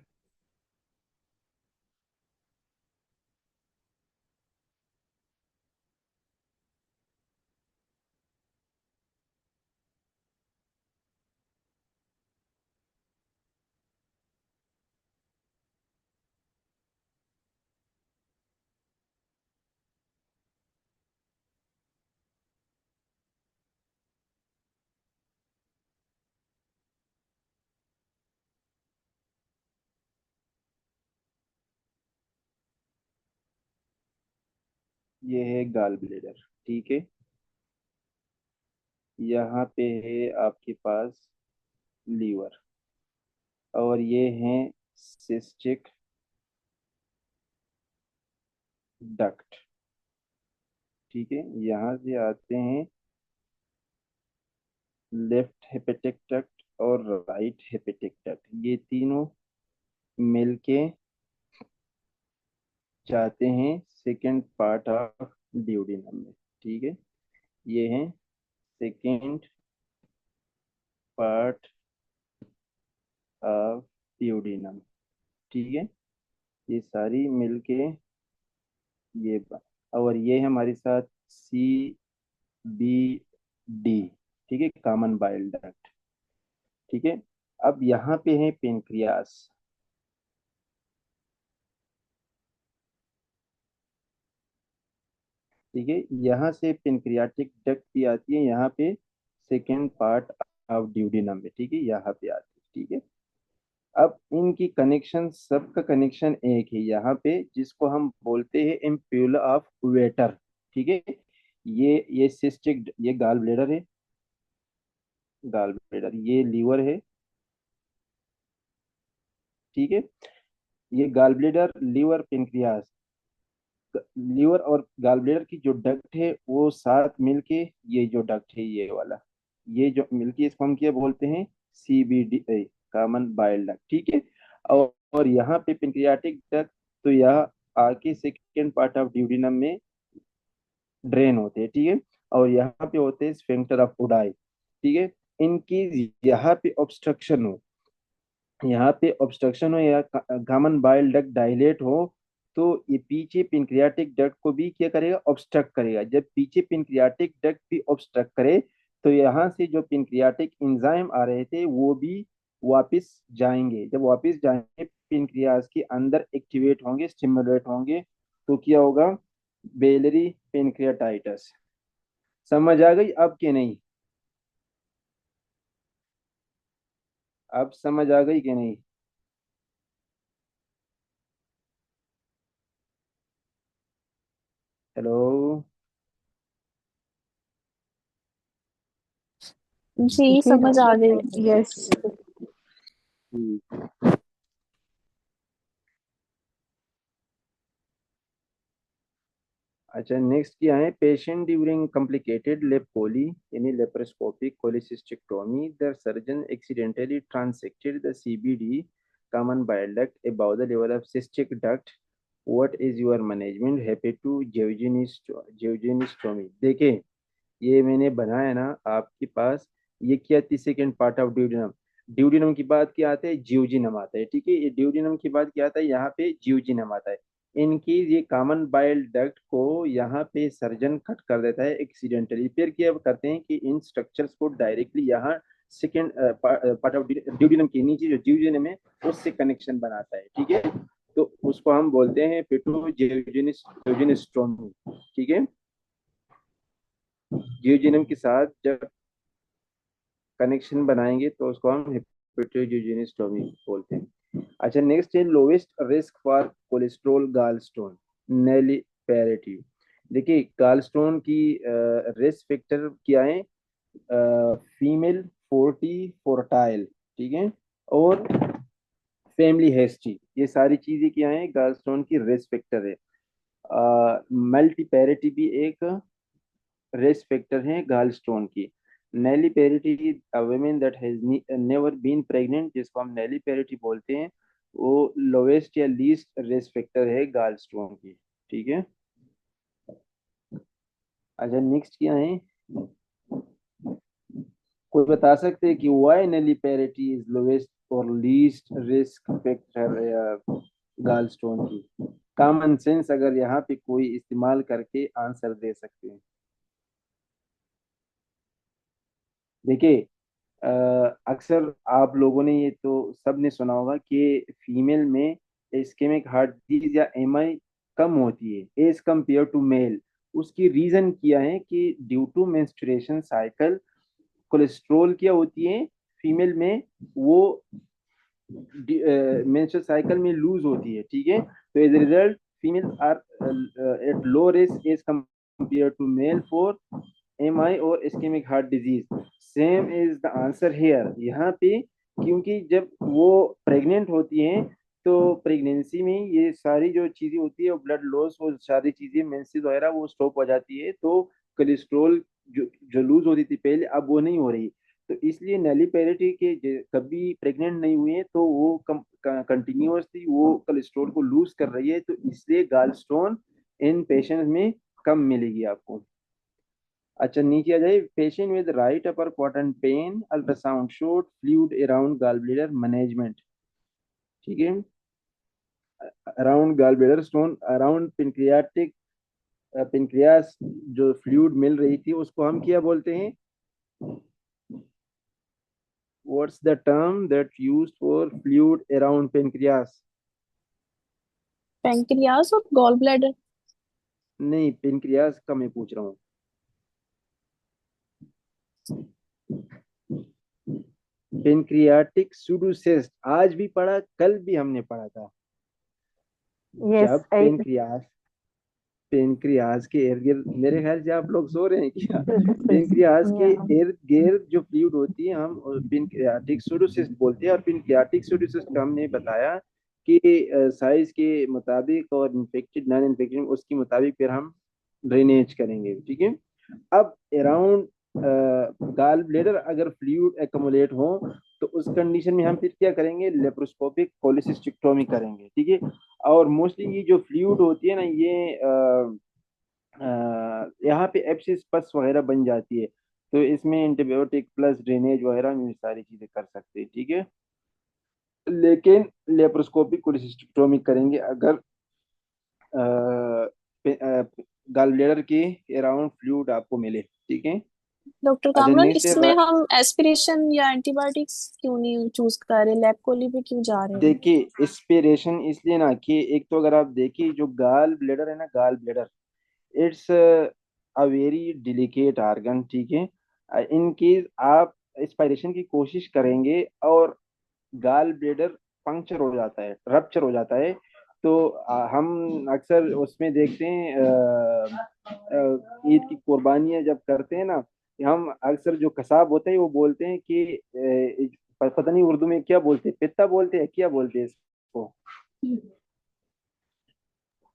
[SPEAKER 1] ये है गाल ब्लेडर, ठीक है। यहाँ पे है आपके पास लीवर, और ये है सिस्टिक डक्ट, ठीक है। यहाँ से आते हैं लेफ्ट हेपेटिक डक्ट और राइट हेपेटिक डक्ट, ये तीनों मिलके जाते हैं सेकेंड पार्ट ऑफ ड्यूडेनम में, ठीक है। ये है सेकेंड पार्ट ऑफ ड्यूडेनम, ठीक है। ये सारी मिलके और ये है हमारे साथ सी बी डी, ठीक है, कॉमन बाइल डक्ट, ठीक है। अब यहाँ पे है पेनक्रियास, ठीक है। यहाँ से पेनक्रियाटिक डक्ट भी आती है यहाँ पे सेकेंड पार्ट ऑफ ड्यूडेनम में, ठीक है, यहाँ पे आती है, ठीक है। अब इनकी कनेक्शन, सबका कनेक्शन एक है यहाँ पे, जिसको हम बोलते हैं एम्प्यूला ऑफ वेटर, ठीक है। ये सिस्टिक, ये गाल ब्लेडर है, गाल ब्लेडर, ये लीवर है, ठीक है। ये gall bladder, liver, pancreas, liver और गॉल ब्लैडर की जो डक्ट है वो साथ मिलके, ये जो डक्ट है ये वाला, ये जो मिलके इसको हम क्या बोलते हैं, सीबीडी, कॉमन बाइल डक्ट, ठीक है। और यहाँ पे पेंक्रियाटिक डक्ट, तो यहाँ आके सेकेंड पार्ट ऑफ ड्यूडिनम में ड्रेन होते हैं, ठीक है। और यहाँ पे होते हैं स्फिंक्टर ऑफ उडाई, ठीक है। इनकी यहाँ पे ऑब्स्ट्रक्शन हो, यहाँ पे ऑब्स्ट्रक्शन हो या कॉमन बाइल डक्ट डायलेट हो, तो ये पीछे पेनक्रियाटिक डक्ट को भी क्या करेगा, ऑब्स्ट्रक्ट करेगा। जब पीछे पेनक्रियाटिक डक्ट भी ऑब्स्ट्रक्ट करे, तो यहाँ से जो पेनक्रियाटिक एंजाइम आ रहे थे वो भी वापस जाएंगे। जब वापस जाएंगे पेनक्रियास के अंदर एक्टिवेट होंगे, स्टिमुलेट होंगे, तो क्या होगा, बेलरी पेनक्रियाटाइटिस। समझ आ गई अब कि नहीं? अब समझ आ गई कि नहीं? हेलो?
[SPEAKER 3] जी
[SPEAKER 2] जी
[SPEAKER 3] समझ आ गई।
[SPEAKER 4] यस।
[SPEAKER 1] अच्छा, नेक्स्ट क्या है, patient during complicated lap chole यानी laparoscopic cholecystectomy the surgeon accidentally transected the CBD common bile duct about the level of cystic duct, what is your management hepaticojejunostomy. देखिए, ये मैंने बनाया ना आपके पास, ये क्या थी, second part of duodenum. Duodenum की बात क्या आता है, जियोजिनम आता है, ठीक है। ये ड्यूडिनम की बात क्या आता है, यहाँ पे जियोजिनम आता है। इनकी ये कॉमन बाइल डक्ट को यहाँ पे सर्जन कट कर देता है एक्सीडेंटली, फिर क्या करते हैं कि इन स्ट्रक्चर्स को डायरेक्टली यहाँ सेकेंड पार्ट ऑफ ड्यूडिनम के नीचे जो जियोजिनम है उससे कनेक्शन बनाता है, ठीक है। तो उसको हम बोलते हैं पेटोजेनिस्टोमी, ठीक है। जियोजिनम के साथ जब कनेक्शन बनाएंगे तो उसको हम हेपेटोजेनिस्टोमी बोलते हैं। अच्छा, नेक्स्ट है लोवेस्ट रिस्क फॉर कोलेस्ट्रॉल गाल स्टोन, नेलिपेरेटी। देखिए, गाल स्टोन की रिस्क फैक्टर क्या है, फीमेल 40 फोर्टाइल, ठीक है, और फैमिली हिस्ट्री, ये सारी चीजें क्या है, गाल स्टोन की रिस्क फैक्टर है। मल्टीपेरिटी भी एक रिस्क फैक्टर है गाल स्टोन की। Nulliparity women that has never been pregnant, जिसको हम नेलिपेरिटी बोलते हैं, वो लोवेस्ट या लीस्ट रिस्क फैक्टर है गाल स्टोन की, ठीक है। अच्छा, नेक्स्ट क्या है, कोई बता सकते हैं कि व्हाई नेलिपेरिटी इज लोवेस्ट और लीस्ट रिस्क फैक्टर गाल स्टोन की। कॉमन सेंस अगर यहाँ पे कोई इस्तेमाल करके आंसर दे सकते हैं। देखिए, अक्सर आप लोगों ने ये तो सबने सुना होगा कि फीमेल में इस्केमिक हार्ट डिजीज या एमआई कम होती है एज कंपेयर टू मेल। उसकी रीजन क्या है कि due to menstruation cycle cholesterol क्या होती है फीमेल में, वो मेंस्ट्रुअल साइकिल में लूज होती है, ठीक है। तो as a result female are at low risk as compare to male for MI और ischaemic heart disease. Same is the answer here, यहाँ पे क्योंकि जब वो प्रेग्नेंट होती हैं तो प्रेगनेंसी में ये सारी जो चीजें होती है, ब्लड लॉस, वो सारी चीजें मेंसेस वगैरह वो स्टॉप हो जाती है, तो कोलेस्ट्रोल जो लूज होती थी पहले अब वो नहीं हो रही। तो इसलिए नेली पेरिटी के कभी प्रेग्नेंट नहीं हुए तो वो कंटिन्यूअसली वो कोलेस्ट्रोल को लूज कर रही है, तो इसलिए गाल स्टोन इन पेशेंट्स में कम मिलेगी आपको। अच्छा, नीचे आ जाए, patient with right upper quadrant pain, ultrasound showed fluid around gall bladder management, ठीक है। Around gall bladder stone, around pancreatic pancreas जो फ्लूइड मिल रही थी उसको हम क्या बोलते हैं, what's the term that used for fluid around pancreas.
[SPEAKER 3] Pancreas और गॉल ब्लैडर।
[SPEAKER 1] नहीं, पेनक्रियास का मैं पूछ रहा हूँ। पेनक्रियाटिक सूडोसिस्ट आज भी पढ़ा, कल भी हमने पढ़ा था।
[SPEAKER 2] यस
[SPEAKER 1] जब पेनक्रियास पेनक्रियाज के इर्द गिर्द, मेरे ख्याल से आप लोग सो रहे हैं क्या, पेनक्रियाज के इर्द गिर्द जो फ्लूइड होती है हम पेनक्रियाटिक सूडोसिस्ट बोलते हैं। और पेनक्रियाटिक सूडोसिस्ट का हमने बताया कि साइज के मुताबिक और इन्फेक्टेड नॉन इन्फेक्टेड उसके मुताबिक फिर हम ड्रेनेज करेंगे, ठीक है। अब अराउंड गाल ब्लेडर अगर फ्लूइड एक्युमुलेट हो तो उस कंडीशन में हम फिर क्या करेंगे, लेप्रोस्कोपिक कोलिसिस्टेक्टोमी करेंगे, ठीक है। और मोस्टली ये जो फ्लूइड होती है ना, ये यहाँ पे एब्सिस पस वगैरह बन जाती है, तो इसमें एंटीबायोटिक प्लस ड्रेनेज वगैरह में सारी चीजें कर सकते हैं, ठीक है। लेकिन लेप्रोस्कोपिक कोलिसिस्टेक्टोमी करेंगे अगर गाल ब्लैडर के अराउंड फ्लूइड आपको मिले, ठीक है।
[SPEAKER 3] डॉक्टर
[SPEAKER 1] अच्छा,
[SPEAKER 3] कामरान,
[SPEAKER 1] नेक्स्ट
[SPEAKER 3] इसमें
[SPEAKER 1] है,
[SPEAKER 3] हम एस्पिरेशन या एंटीबायोटिक्स क्यों नहीं चूज कर रहे, लैब कोली पे क्यों जा रहे हैं?
[SPEAKER 1] देखिए इंस्पिरेशन इसलिए ना कि एक तो अगर आप देखिए जो गाल ब्लैडर है ना, gall bladder it's a very delicate organ, ठीक है। इन केस आप एस्पिरेशन की कोशिश करेंगे और गाल ब्लैडर पंक्चर हो जाता है, रप्चर हो जाता है, तो हम अक्सर उसमें देखते हैं ईद की कुर्बानियां जब करते हैं ना, हम अक्सर जो कसाब होते हैं वो बोलते हैं कि पता नहीं उर्दू में क्या बोलते हैं, पित्ता बोलते हैं, क्या बोलते हैं इसको।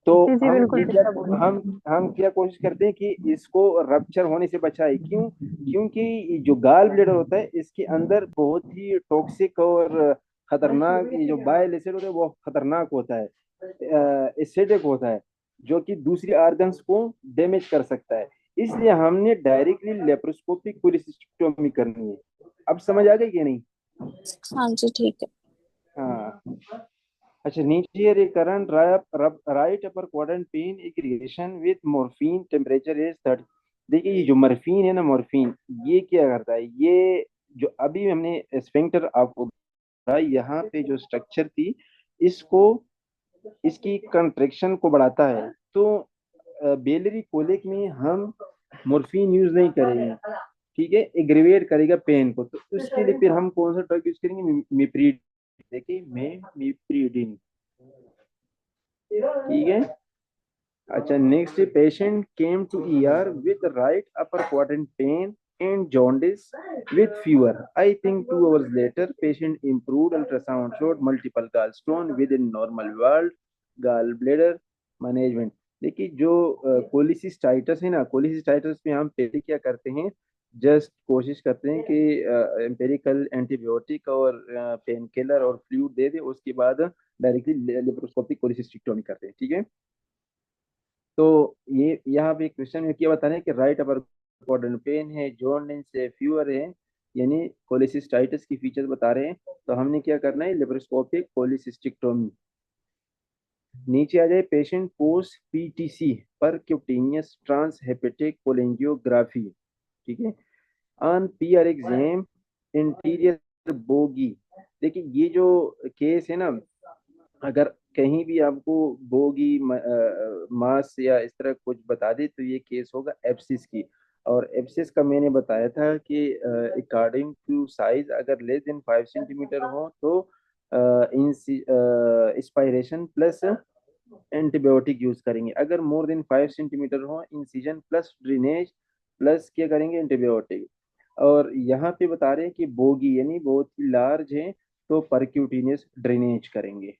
[SPEAKER 1] तो
[SPEAKER 2] जी जी
[SPEAKER 1] हम
[SPEAKER 2] बिल्कुल
[SPEAKER 1] ये क्या
[SPEAKER 2] पिस्ता बोलते हैं।
[SPEAKER 1] हम क्या कोशिश करते हैं कि इसको रप्चर होने से बचाए। क्यों? क्योंकि जो गाल ब्लेडर होता है इसके अंदर बहुत ही टॉक्सिक और खतरनाक ये जो बाइल एसिड होता है वो खतरनाक होता है, एसिडिक होता है, जो कि दूसरी ऑर्गन्स को डैमेज कर सकता है। इसलिए हमने डायरेक्टली लेप्रोस्कोपिक कोलिसिस्टोमी करनी है। अब समझ आ गई कि नहीं?
[SPEAKER 3] हाँ जी ठीक है।
[SPEAKER 1] हाँ। अच्छा, नीचे recurrent right upper quadrant pain exacerbation with morphine temperature is 30। देखिए ये जो मॉर्फिन है ना, मॉर्फिन ये क्या करता है, ये जो अभी हमने स्फिंक्टर आपको बताया यहाँ पे जो स्ट्रक्चर थी, इसको इसकी कंट्रेक्शन को बढ़ाता है। तो बेलरी कोलिक में हम मॉर्फिन यूज नहीं करेंगे, ठीक है, एग्रीवेट करेगा पेन को। तो उसके लिए फिर हम कौन सा ड्रग यूज करेंगे? मिप्रीड। देखिए मिप्रीडिन, ठीक है। अच्छा, next patient came to ER with right upper quadrant pain and jaundice with fever. I think 2 hours later, patient improved. Ultrasound showed multiple gallstone within normal world. Gallbladder management. देखिए जो cholecystitis है ना, cholecystitis में हम पहले क्या करते हैं, जस्ट कोशिश करते हैं कि एम्पेरिकल एंटीबायोटिक और पेन किलर और फ्लूइड दे दे, उसके बाद डायरेक्टली लेप्रोस्कोपिक कोलिसिस्टेक्टोमी करते हैं, ठीक है। तो ये यहाँ पे क्वेश्चन में क्या बता रहे हैं कि राइट अपर क्वाड्रेंट पेन है, जॉन्डिस से फीवर है, यानी कोलिसिस्टाइटिस की फीचर्स बता रहे हैं। तो हमने क्या करना है, लेप्रोस्कोपिक कोलिसिस्टेक्टोमी। नीचे आ जाए, पेशेंट पोस्ट पीटीसी पर क्यूटेनियस ट्रांस हेपेटिक कोलेंजियोग्राफी, ठीक है, on PR exam interior bogie. देखिए ये जो केस है ना, अगर कहीं भी आपको बोगी मास या इस तरह कुछ बता दे तो ये केस होगा एब्सिस की। और एब्सिस का मैंने बताया था कि अकॉर्डिंग टू साइज अगर लेस देन 5 सेंटीमीटर हो तो इंस्पायरेशन प्लस एंटीबायोटिक यूज करेंगे। अगर मोर देन 5 सेंटीमीटर हो, इंसिजन प्लस ड्रेनेज प्लस क्या करेंगे, एंटीबायोटिक। और यहाँ पे बता रहे हैं कि बोगी यानी बहुत ही लार्ज है तो परक्यूटिनियस ड्रेनेज करेंगे।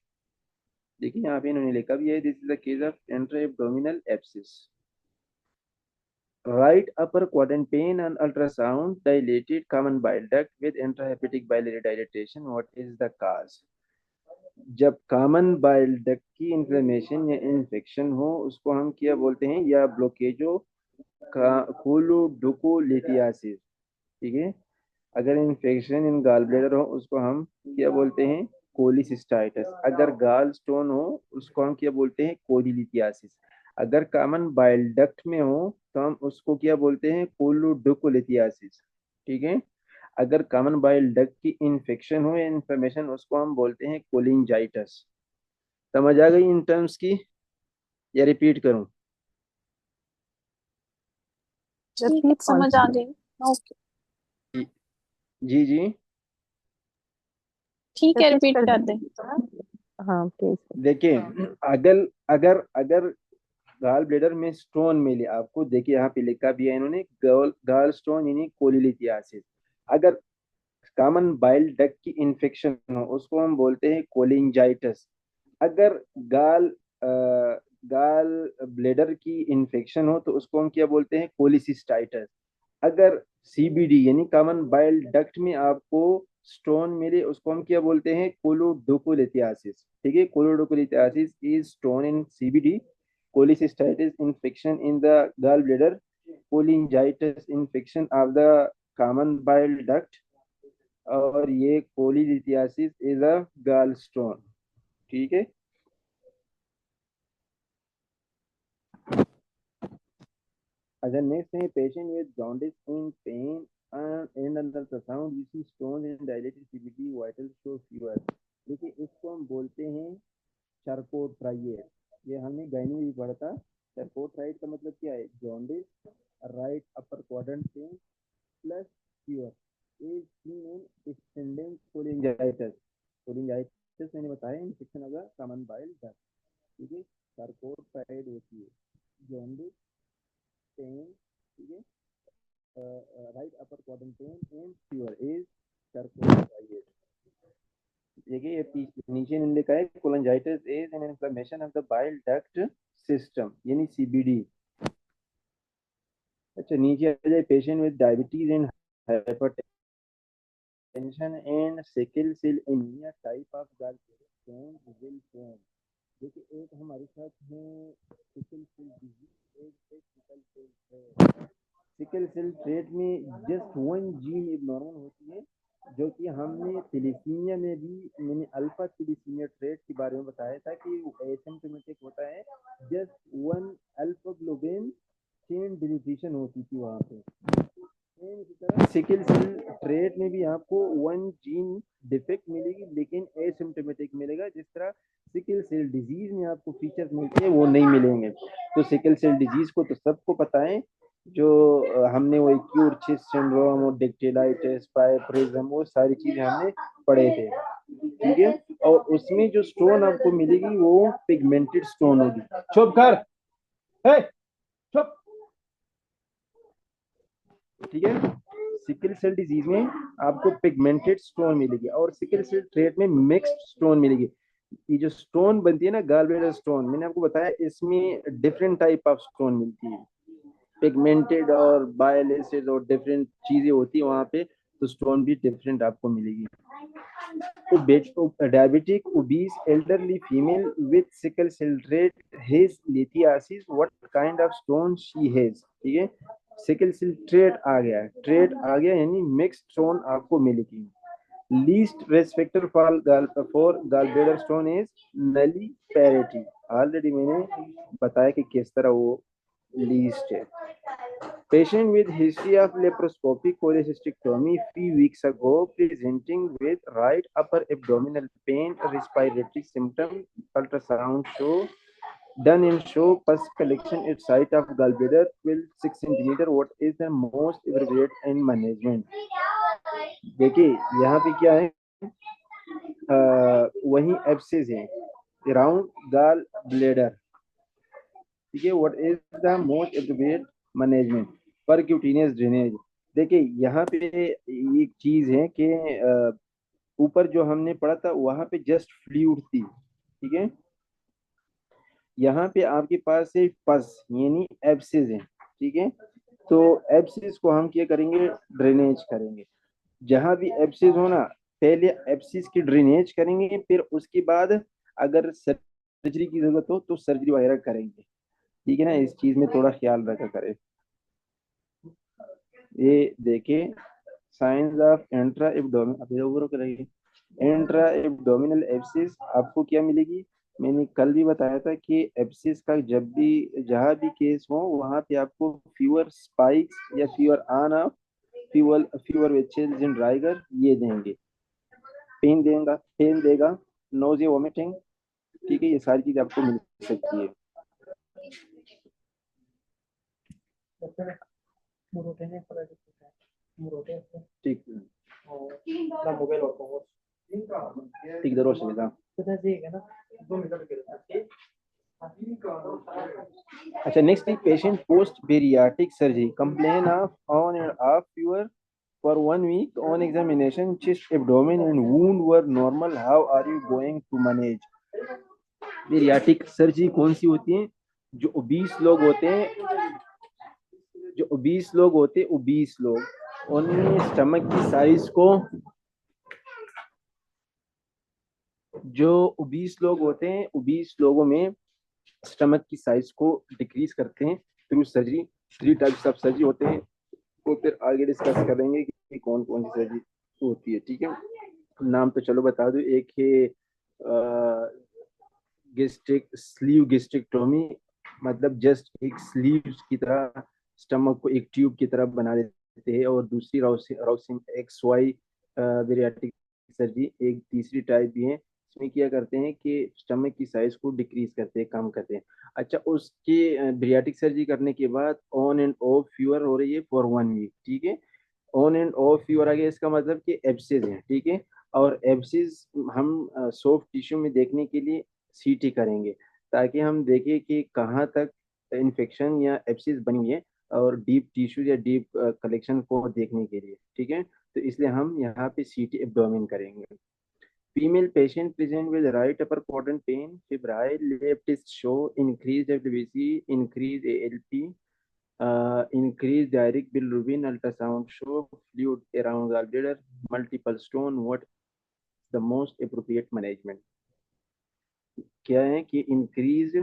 [SPEAKER 1] देखिए यहाँ पे इन्होंने लिखा भी है, this is the case of intra abdominal abscess. Right upper quadrant pain and ultrasound dilated common bile duct with intrahepatic biliary dilatation. What is the cause? जब कॉमन बाइल डक्ट की इन्फ्लेमेशन या इन्फेक्शन हो उसको हम क्या बोलते हैं, या ब्लोकेजो कोलोडोकोलिथियासिस, ठीक है। अगर इन्फेक्शन इन गाल ब्लेडर हो उसको हम क्या बोलते हैं, कोलिसिस्टाइटिस। अगर गाल स्टोन हो उसको हम क्या बोलते हैं, कोलिलिथियासिस। अगर कॉमन बाइल डक्ट में हो तो हम उसको क्या बोलते हैं, कोलोडोकोलिथियासिस, ठीक है। अगर कॉमन बाइल डक्ट की इन्फेक्शन हो या इन्फ्लेमेशन उसको हम बोलते हैं कोलिंजाइटिस। समझ आ गई इन टर्म्स की, या रिपीट करूं?
[SPEAKER 3] ठीक है
[SPEAKER 2] रिपीट कौन
[SPEAKER 3] समझ आ
[SPEAKER 2] सा?
[SPEAKER 3] गई। ओके
[SPEAKER 1] जी जी।
[SPEAKER 3] ठीक है
[SPEAKER 2] रिपीट
[SPEAKER 3] रिपीट
[SPEAKER 2] कर
[SPEAKER 3] कर दे।
[SPEAKER 2] दीजिए। हाँ प्लीज।
[SPEAKER 1] देखिए, अगर अगर अगर गाल ब्लेडर में स्टोन मिले आपको, देखिए यहाँ पे लिखा भी है इन्होंने, गाल गाल स्टोन यानी कोलिलिथियासिस। अगर कॉमन बाइल डक्ट की इन्फेक्शन हो उसको हम बोलते हैं कोलिंजाइटिस। अगर गाल गाल ब्लेडर की इन्फेक्शन हो तो उसको हम क्या बोलते हैं, कोलिसिस्टाइटिस। अगर सीबीडी यानी कॉमन बाइल डक्ट में आपको स्टोन मिले उसको हम क्या बोलते हैं, कोलोडोकोलिथियासिस, ठीक है। Choledocholithiasis is stone in CBD, cholecystitis infection in the gall bladder, cholangitis infection of the common bile duct, और ये cholelithiasis is a gall stone, ठीक है। अच्छा, नेक्स्ट है patient with jaundice in pain and under ultrasound you see stone in dilated CBD vital show fever. देखिए इसको हम बोलते हैं चारकोट्राइड। ये हमने गायनी में भी पढ़ा था। चारकोट्राइड का मतलब क्या है, jaundice, right upper quadrant pain plus fever is seen in extended cholangitis. Cholangitis मैंने बताया infection of the common bile duct, ठीक है। चारकोट्राइड होती है जॉन्डिस, पेन, ठीक है, right upper quadrant pain and fever is sarcoidosis. देखिए ये नीचे ने लिखा है cholangitis is an inflammation of the bile duct system यानी सीबीडी। अच्छा नीचे आ जाए patient with diabetes and hypertension and sickle cell anaemia type of gallbladder will form. देखिए एक हमारे साथ है सिकल सेल डिजीज, एक सिकल सेल ट्रेट में जस्ट वन जीन इब्नॉर्मल होती है, जो कि हमने थैलेसीमिया में भी मैंने अल्फा थैलेसीमिया ट्रेट के बारे में बताया था कि वो एसिम्प्टोमेटिक होता है, just one alpha globin chain deletion होती थी वहाँ पे। इसी तरह सिकल सेल ट्रेट में भी आपको वन जीन डिफेक्ट मिलेगी लेकिन एसिम्प्टोमेटिक मिलेगा, जिस तरह सिकल सेल डिजीज में आपको फीचर्स मिलते हैं वो नहीं मिलेंगे। तो सिकल सेल डिजीज को तो सबको पता है, जो हमने वो क्यूर-चिस्ट सिंड्रोम और डिक्टिलाइटिस पाइपरिज्म वो सारी चीजें हमने पढ़े थे, ठीक है। और उसमें जो स्टोन आपको मिलेगी वो पिगमेंटेड स्टोन होगी। चुप कर, हे चुप, ठीक है। सिकल सेल डिजीज में आपको पिगमेंटेड स्टोन मिलेगी और सिकल सेल ट्रेट में मिक्स्ड स्टोन मिलेगी। ये जो स्टोन बनती है ना गॉलब्लैडर स्टोन, मैंने आपको बताया इसमें डिफरेंट टाइप ऑफ स्टोन मिलती है, पिगमेंटेड और बाइल एसिड और डिफरेंट चीजें होती है वहां पे, तो स्टोन भी डिफरेंट आपको मिलेगी। Diabetic obese elderly female with sickle cell trait has lithiasis, what kind of stone she has, ठीक है। सिकल सेल ट्रेट आ गया यानी मिक्स्ड स्टोन आपको मिलेगी। Least risk factor for gallbladder stone is nulliparity. Already मैंने बताया कि किस तरह वो लीस्ट है। Patient with history of laparoscopic cholecystectomy few weeks ago presenting with right upper abdominal pain, respiratory symptom, ultrasound show done in show pus collection at site of gallbladder 12 centimeter. What is the most appropriate and management? देखिए यहाँ पे क्या है, वही abscess है around gall bladder, ठीक है। What is the most appropriate management? Percutaneous drainage. देखिए यहाँ पे एक चीज है कि ऊपर जो हमने पढ़ा था वहां पे जस्ट फ्लूइड थी, ठीक है। यहाँ पे आपके पास है पस यानी एब्सेस है, ठीक है। तो एब्सेस को हम क्या करेंगे, ड्रेनेज करेंगे। जहां भी एब्सेस हो ना, पहले एब्सेस की ड्रेनेज करेंगे, फिर उसके बाद अगर सर्जरी की जरूरत हो तो सर्जरी वगैरह करेंगे, ठीक है ना। इस चीज में थोड़ा ख्याल रखा करें। ये देखिए science of intra abdominal abscess आपको क्या मिलेगी, मैंने कल भी बताया था कि एब्सिस का जब भी जहां भी केस हो वहां पे आपको फीवर स्पाइक्स या fever on off fever with chills and rigor ये देंगे, पेन देगा, नोजिया वोमिटिंग, ठीक है। ये सारी चीज आपको मिल सकती है। ठीक ठीक जरूर सुविधा। अच्छा next is patient post bariatric surgery complain of on and off fever for 1 week, on examination chest abdomen and wound were normal, how are you going to manage? bariatric surgery कौन सी होती है? जो ओबीस लोग होते हैं, obese लोग उनमें stomach की साइज को, जो ओबीस लोग होते हैं ओबीस लोगों में स्टमक की साइज को डिक्रीज करते हैं through surgery. 3 types of surgery होते हैं, तो फिर आगे डिस्कस करेंगे कि कौन कौन सी सर्जरी होती है, ठीक है। नाम तो चलो बता दो, एक है स्लीव गेस्ट्रिक्टोमी, मतलब जस्ट एक स्लीव की तरह स्टमक को एक ट्यूब की तरह बना देते हैं, और दूसरी राउसिंग XY बेरियाट्रिक सर्जरी, एक तीसरी टाइप भी है, इसमें क्या करते हैं कि स्टमक की साइज को डिक्रीज करते हैं, कम करते हैं। अच्छा उसके बेरियाट्रिक सर्जरी करने के बाद ऑन एंड ऑफ फीवर हो रही है फॉर 1 वीक, ठीक है। ऑन एंड ऑफ फीवर आ गया, इसका मतलब कि एब्सेस है, ठीक है। और एब्सेस हम सॉफ्ट टिश्यू में देखने के लिए CT करेंगे, ताकि हम देखें कि कहाँ तक इन्फेक्शन या एब्सेस बनी है। और डीप टिश्यूज या डीप कलेक्शन को देखने के लिए, ठीक है। तो इसलिए हम यहाँ पे सीटी एब्डोमेन करेंगे। Female patient present with right upper quadrant pain, febrile left is show increased WBC, increased ALP, increased direct bilirubin, ultrasound show fluid around gallbladder, multiple stone. What the most appropriate management? क्या है कि increased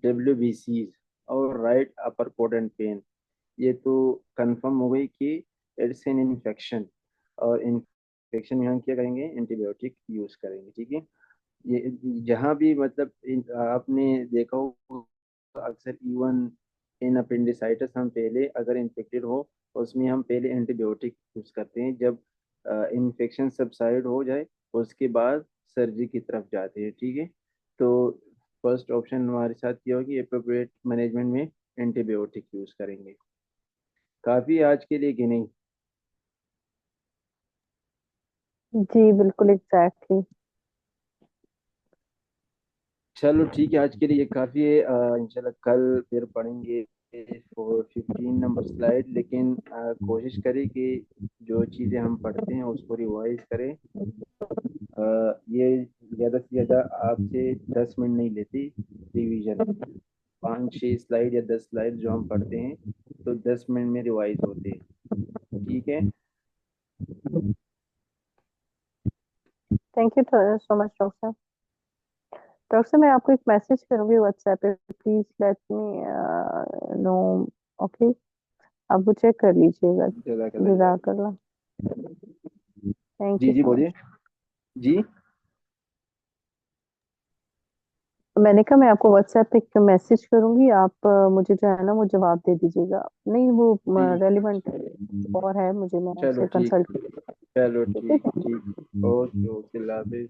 [SPEAKER 1] WBCs और right upper quadrant pain, ये तो confirm हो गई कि it's an infection, और इन्फेक्शन में हम क्या करेंगे, एंटीबायोटिक यूज करेंगे, ठीक है। ये जहाँ भी मतलब आपने देखा हो अक्सर इवन इन अपेंडिसाइटिस हम पहले अगर इन्फेक्टेड हो तो उसमें हम पहले एंटीबायोटिक यूज करते हैं, जब इन्फेक्शन सबसाइड हो जाए उसके बाद सर्जरी की तरफ जाते हैं, ठीक है। तो फर्स्ट ऑप्शन हमारे साथ ये होगी, एप्रोप्रिएट मैनेजमेंट में एंटीबायोटिक यूज करेंगे। काफी आज के लिए कि नहीं?
[SPEAKER 2] जी बिल्कुल एग्जैक्टली।
[SPEAKER 1] चलो ठीक है, आज के लिए ये काफ़ी है। इंशाल्लाह कल फिर पढ़ेंगे फॉर 15 नंबर स्लाइड, लेकिन कोशिश करें कि जो चीज़ें हम पढ़ते हैं उसको रिवाइज करें। ये ज़्यादा से ज़्यादा आपसे 10 मिनट नहीं लेती रिवीजन, 5-6 स्लाइड या 10 स्लाइड जो हम पढ़ते हैं तो 10 मिनट में रिवाइज होते हैं, ठीक है।
[SPEAKER 2] Thank you so much doctor. Doctor साहब मैं आपको एक मैसेज करूंगी व्हाट्सएप पे, please let me know. Okay, आप वो चेक कर लीजिएगा।
[SPEAKER 1] जज़ाकल्लाह।
[SPEAKER 2] जज़ाकल्लाह। थैंक
[SPEAKER 1] जी
[SPEAKER 2] यू
[SPEAKER 1] जी
[SPEAKER 2] सो
[SPEAKER 1] बोलिए।
[SPEAKER 2] मच।
[SPEAKER 1] जी
[SPEAKER 2] मैंने कहा मैं आपको व्हाट्सएप पे एक मैसेज करूंगी, आप मुझे जो है ना वो जवाब दे दीजिएगा। नहीं वो
[SPEAKER 1] ठीक,
[SPEAKER 2] रेलिवेंट और है मुझे, मैं
[SPEAKER 1] चलो
[SPEAKER 2] आपसे
[SPEAKER 1] ठीक,
[SPEAKER 2] कंसल्ट।
[SPEAKER 1] चलो
[SPEAKER 2] ठीक है।
[SPEAKER 1] ठीक ठीक, ओके ओके, अल्लाह हाफिज़।